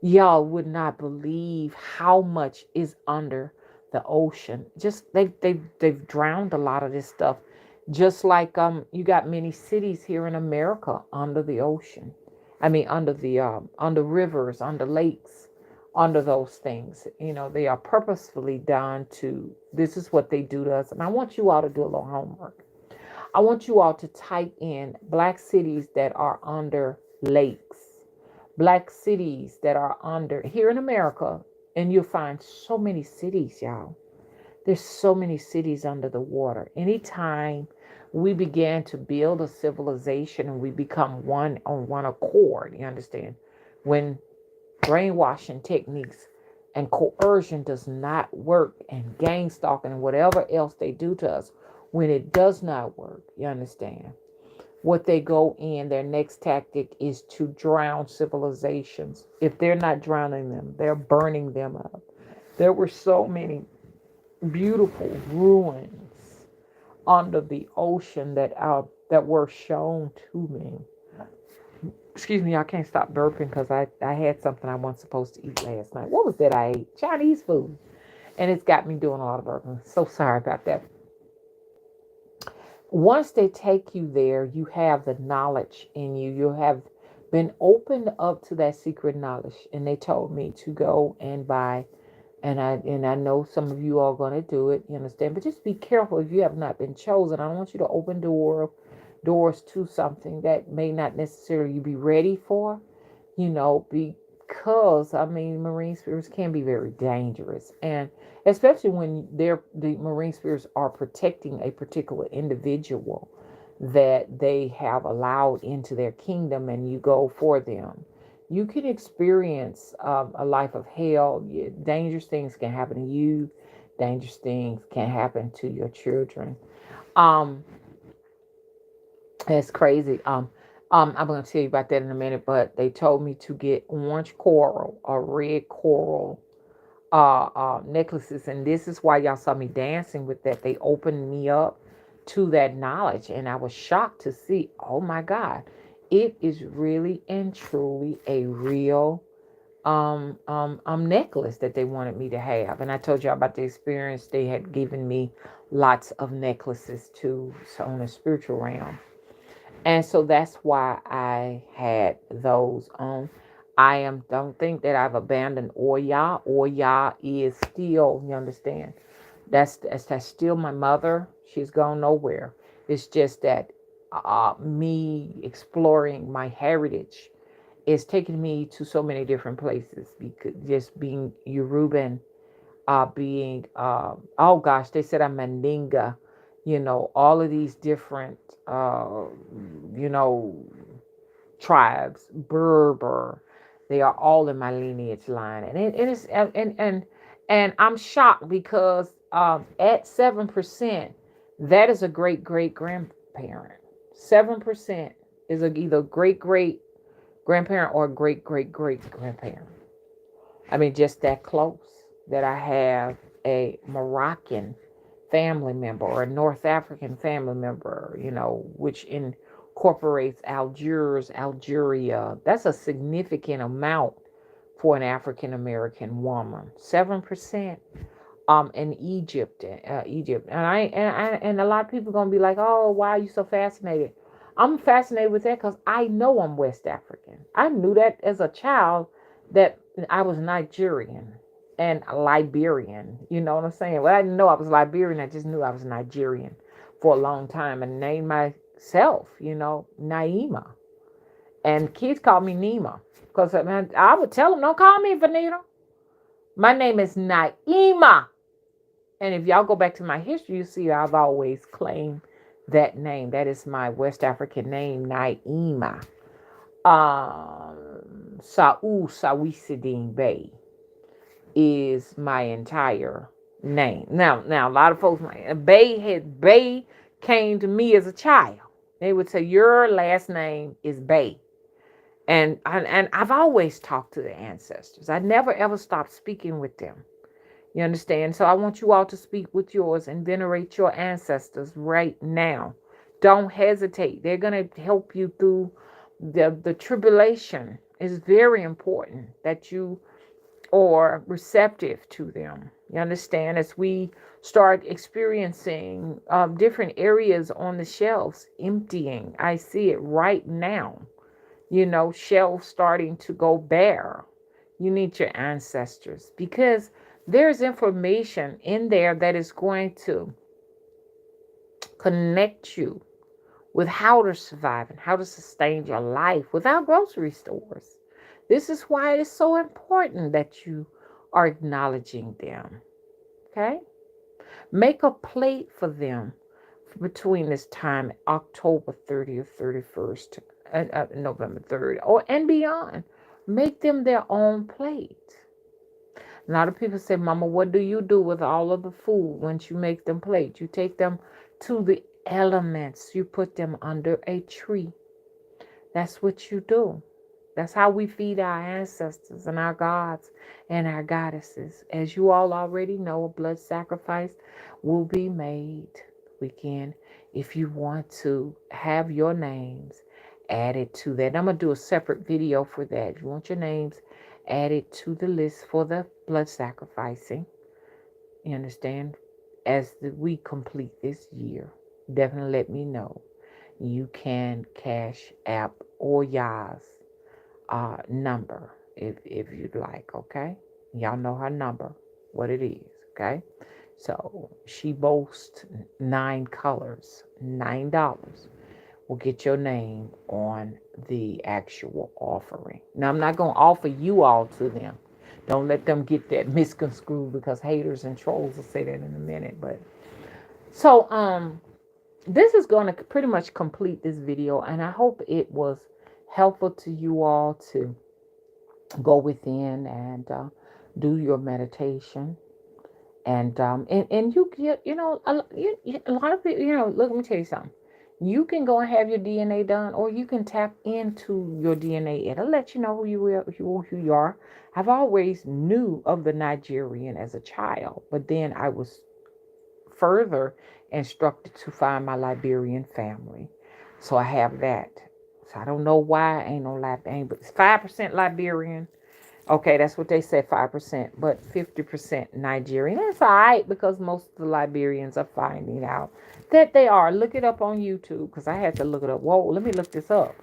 Y'all would not believe how much is under the ocean. Just they've drowned a lot of this stuff. Just like you got many cities here in America under the ocean. I mean, under rivers, under lakes, under those things. They are purposefully done to. This is what they do to us. And I want you all to do a little homework. I want you all to type in black cities that are under lakes, black cities that are under here in America, and you'll find so many cities, y'all, There's so many cities under the water. Anytime we began to build a civilization and we become one on one accord, you understand? When brainwashing techniques and coercion does not work, and gang stalking and whatever else they do to us, when it does not work, you understand? What they go in, their next tactic is to drown civilizations. If they're not drowning them, they're burning them up. There were so many beautiful ruins under the ocean that were shown to me. Excuse me, I can't stop burping because I had something I wasn't supposed to eat last night. What was that I ate? Chinese food. And it's got me doing a lot of burping. So sorry about that. Once they take you there, you have the knowledge in you. You have been opened up to that secret knowledge. And they told me to go and buy, and I know some of you are going to do it, you understand? But just be careful if you have not been chosen. I don't want you to open doors to something that may not necessarily be ready for, because I mean, marine spirits can be very dangerous, and especially when the marine spirits are protecting a particular individual that they have allowed into their kingdom, and you go for them. You can experience a life of hell. Dangerous things can happen to you. Dangerous things can happen to your children. Um, it's crazy. I'm going to tell you about that in a minute, but they told me to get orange coral or red coral necklaces, and this is why y'all saw me dancing with that. They opened me up to that knowledge, and I was shocked to see, oh my God, it is really and truly a real necklace that they wanted me to have. And I told you about the experience. They had given me lots of necklaces too, so on a spiritual realm. And so that's why I had those on. Don't think that I've abandoned Oya. Oya is still, you understand. That's still my mother. She's gone nowhere. It's just that me exploring my heritage is taking me to so many different places, because just being Yoruban, being oh gosh, they said I'm Mandinga, all of these different uh you know tribes, Berber, they are all in my lineage line, and and I'm shocked because at 7%, that is a great great grandparent. 7% is either great great grandparent or great great great grandparent. I mean, just that close, that I have a Moroccan family member or a North African family member, which incorporates Algiers, Algeria. That's a significant amount for an African American woman. 7%. In Egypt, and a lot of people gonna be like, oh, why are you so fascinated? I'm fascinated with that because I know I'm West African. I knew that as a child, that I was Nigerian and Liberian. You know what I'm saying? Well, I didn't know I was Liberian. I just knew I was Nigerian for a long time, and named myself, Naima. And kids call me Nima because I would tell them, don't call me Vanita. My name is Naima. And if y'all go back to my history, you see I've always claimed that name. That is my West African name, Naima. Sa'u Sawisidin Bey is my entire name. Now, a lot of folks, Bay came to me as a child. They would say your last name is Bay, and I've always talked to the ancestors. I never ever stopped speaking with them. You understand? So I want you all to speak with yours and venerate your ancestors right now. Don't hesitate. They're going to help you through the tribulation. It's very important that you are receptive to them. You understand? As we start experiencing different areas on the shelves emptying, I see it right now. Shelves starting to go bare. You need your ancestors, because there's information in there that is going to connect you with how to survive and how to sustain your life without grocery stores. This is why it's so important that you are acknowledging them. Okay? Make a plate for them between this time, October 30th, 31st, and November 3rd, or and beyond. Make them their own plate. A lot of people say, Mama, what do you do with all of the food once you make them plates? You take them to the elements, you put them under a tree. That's what you do. That's how we feed our ancestors and our gods and our goddesses. As you all already know, a blood sacrifice will be made weekend if you want to have your names added to that. I'm going to do a separate video for that. If you want your names added to the list for the blood sacrificing, you understand? As we complete this year, definitely let me know. You can cash app or Yas number if you'd like, okay? Y'all know her number, what it is, okay? So she boasts 9 colors, $9 will get your name on the actual offering. Now I'm not gonna offer you all to them. Don't let them get that misconstrued because haters and trolls will say that in a minute. But so this is going to pretty much complete this video, and I hope it was helpful to you all to go within and do your meditation. And you know a lot of people, look, let me tell you something. You can go and have your DNA done, or you can tap into your DNA. It'll let you know who you are. I've always knew of the Nigerian as a child, but then I was further instructed to find my Liberian family. So I have that. So I don't know why I ain't no Liberian, but it's 5% Liberian. Okay, that's what they said, 5%, but 50% Nigerian. That's all right because most of the Liberians are finding out that they are. Look it up on YouTube because I had to look it up. Whoa, let me look this up.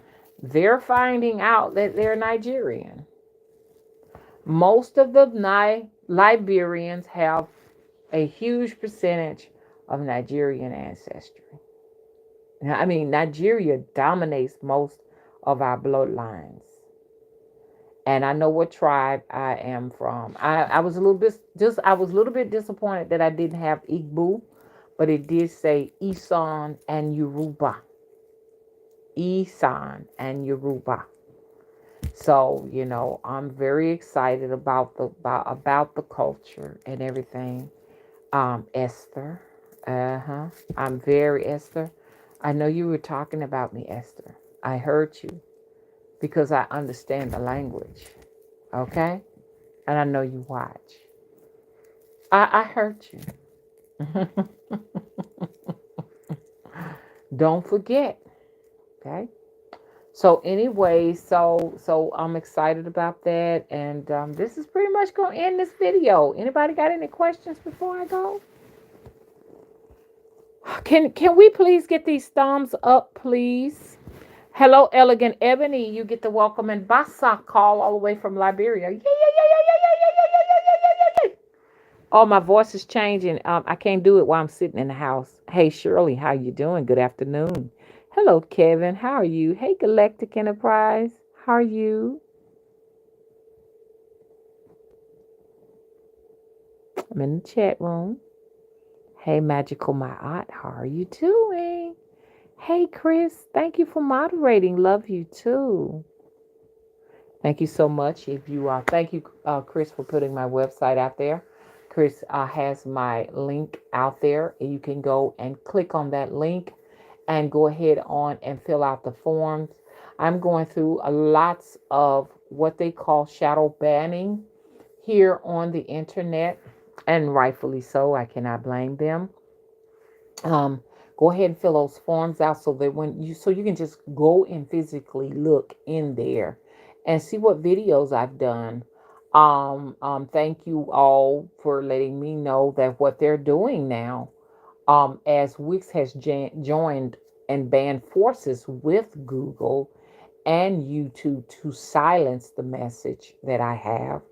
They're finding out that they're Nigerian. Most of the Liberians have a huge percentage of Nigerian ancestry. Now, I mean, Nigeria dominates most of our bloodlines. And I know what tribe I am from. I was a little bit disappointed that I didn't have Igbo, but it did say Isan and Yoruba. Isan and Yoruba. So, I'm very excited about the culture and everything. Esther. I'm very Esther. I know you were talking about me, Esther. I heard you because I understand the language. Okay? And I know you watch. I heard you. Don't forget. Okay? So anyway, so I'm excited about that, and this is pretty much gonna end this video. Anybody got any questions before I go? Can we please get these thumbs up, please? Hello, Elegant Ebony. You get the welcome and Basa call all the way from Liberia. Yeah, yeah, yeah, yeah, yeah, yeah, yeah, yeah, yeah, yeah, yeah, yeah. Oh, my voice is changing. I can't do it while I'm sitting in the house. Hey, Shirley, how you doing? Good afternoon. Hello, Kevin. How are you? Hey, Galactic Enterprise. How are you? I'm in the chat room. Hey, Magical My Aunt. How are you doing? Hey, Chris. Thank you for moderating. Love you too. Thank you so much. Thank you, Chris, for putting my website out there. Chris has my link out there. You can go and click on that link and go ahead on and fill out the forms. I'm going through lots of what they call shadow banning here on the internet, and rightfully so. I cannot blame them. Go ahead and fill those forms out so that you can just go and physically look in there and see what videos I've done. Thank you all for letting me know that what they're doing now, as Wix has joined and band forces with Google and YouTube to silence the message that I have.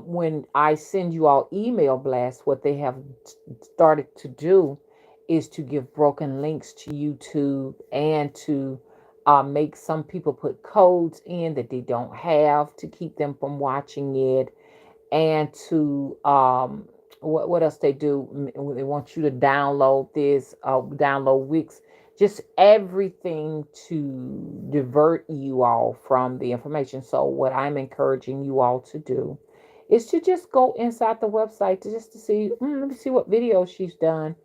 When I send you all email blasts, what they have started to do is to give broken links to YouTube and to make some people put codes in that they don't have to keep them from watching it, and to what else they do? They want you to download this, download Wix, just everything to divert you all from the information. So what I'm encouraging you all to do is to just go inside the website to just to see, let me see what videos she's done.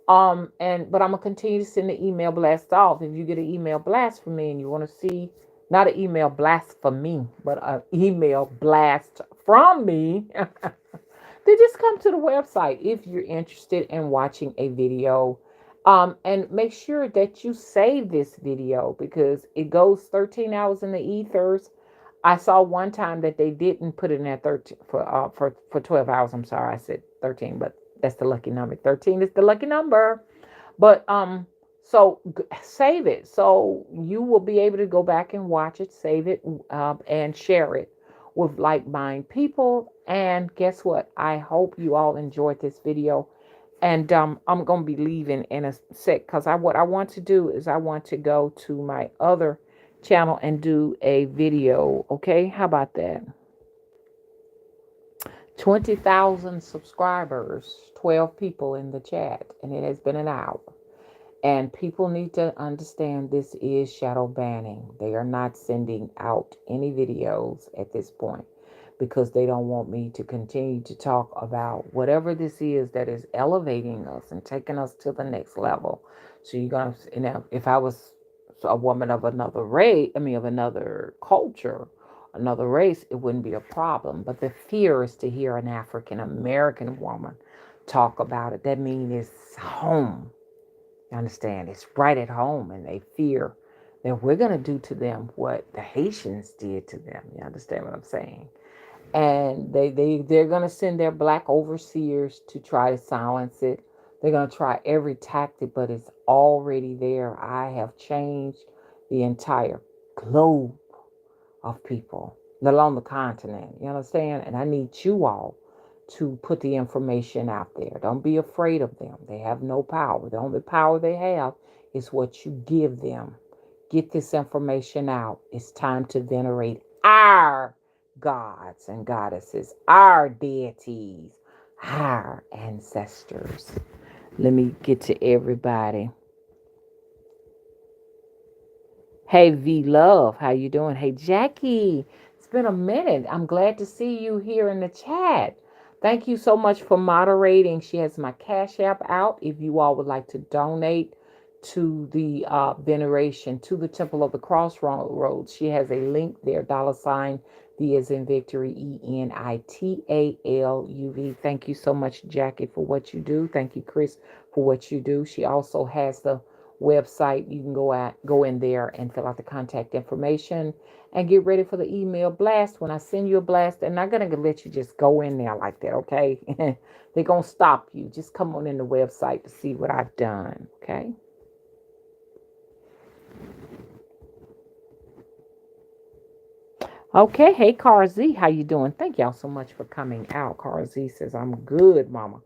But I'm gonna continue to send the email blast off. If you get an email blast from me and you want to see, not an email blast for me, but an email blast from me, then just come to the website if you're interested in watching a video. And make sure that you save this video because it goes 13 hours in the ethers. I saw one time that they didn't put it in at 13 for 12 hours. I'm sorry, I said 13, but that's the lucky number. 13 is the lucky number. But save it so you will be able to go back and watch it, save it, and share it with like-minded people. And guess what? I hope you all enjoyed this video. And I'm gonna be leaving in a sec because what I want to do is I want to go to my other channel and do a video. Okay, how about that? 20,000 subscribers, 12 people in the chat, and it has been an hour. And people need to understand this is shadow banning. They are not sending out any videos at this point because they don't want me to continue to talk about whatever this is that is elevating us and taking us to the next level. So you're going to, if I was a woman of another race, of another culture, another race, it wouldn't be a problem. But the fear is to hear an African American woman talk about it. That means it's home. You understand? It's right at home, and they fear that we're going to do to them what the Haitians did to them. You understand what I'm saying? And they're going to send their black overseers to try to silence it. They're going to try every tactic, but it's already there. I have changed the entire globe of people, let alone the continent. You understand? And I need you all to put the information out there. Don't be afraid of them. They have no power. The only power they have is what you give them. Get this information out. It's time to venerate our gods and goddesses, our deities, our ancestors. Let me get to everybody. Hey V Love, how you doing? Hey Jackie, it's been a minute. I'm glad to see you here in the chat. Thank you so much for moderating. She has my Cash App out. If you all would like to donate to the veneration, to the Temple of the Crossroads, she has a link there, $ V as in victory, ENITALUV. Thank you so much, Jackie, for what you do. Thank you, Chris, for what you do. She also has the website. You can go in there and fill out the contact information and get ready for the email blast. When I send you a blast, they're not gonna let you just go in there like that, okay? They're gonna stop you. Just come on in the website to see what I've done, okay? Okay, hey Car Z, how you doing? Thank y'all so much for coming out. Car Z says, I'm good, mama.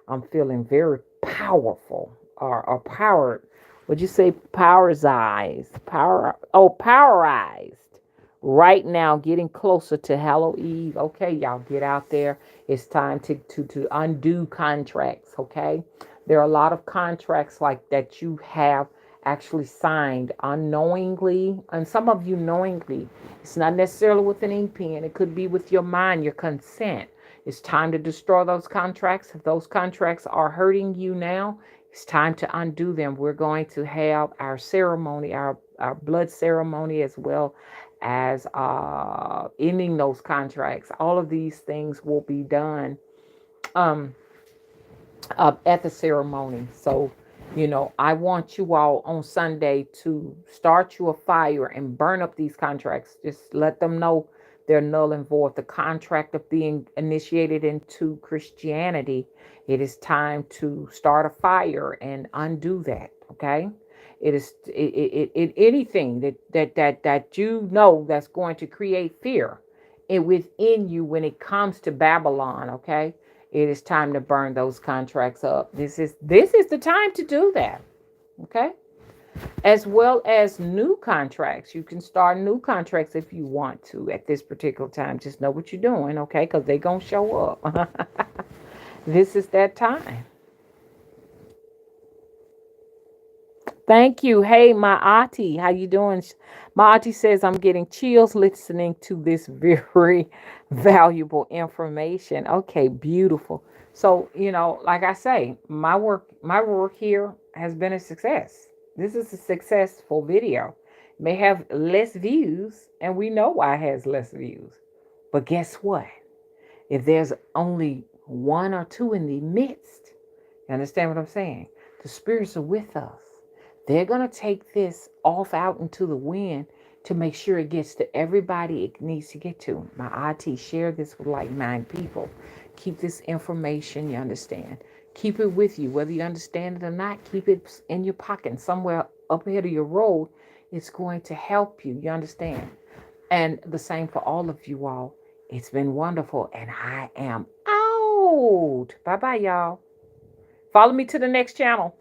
I'm feeling very powerful or powered. Would you say powerized? Powerized. Right now, getting closer to Hallow Eve. Okay, y'all get out there. It's time to undo contracts, okay? There are a lot of contracts like that you have actually signed unknowingly, and some of you knowingly. It's not necessarily with an ink pen. It could be with your mind, your consent. It's time to destroy those contracts. If those contracts are hurting you now, it's time to undo them. We're going to have our ceremony, our blood ceremony, as well as ending those contracts. All of these things will be done um, at the ceremony. So, I want you all on Sunday to start you a fire and burn up these contracts. Just let them know they're null and void. The contract of being initiated into Christianity, it is time to start a fire and undo that. Okay. It is anything that that's going to create fear within you when it comes to Babylon. Okay, it is time to burn those contracts up. This is the time to do that. Okay, as well as new contracts. You can start new contracts if you want to at this particular time. Just know what you're doing. Okay, because they're gonna show up. This is that time. Thank you. Hey, my auntie, how you doing? My auntie says I'm getting chills listening to this very valuable information. Okay, beautiful. So, like I say, my work here has been a success. This is a successful video. May have less views, and we know why it has less views. But guess what? If there's only one or two in the midst, you understand what I'm saying? The spirits are with us. They're going to take this off out into the wind to make sure it gets to everybody it needs to get to. My IT, share this with like 9 people. Keep this information, you understand. Keep it with you. Whether you understand it or not, keep it in your pocket somewhere up ahead of your road. It's going to help you, you understand? And the same for all of you all. It's been wonderful, and I am out. Bye bye, y'all. Follow me to the next channel.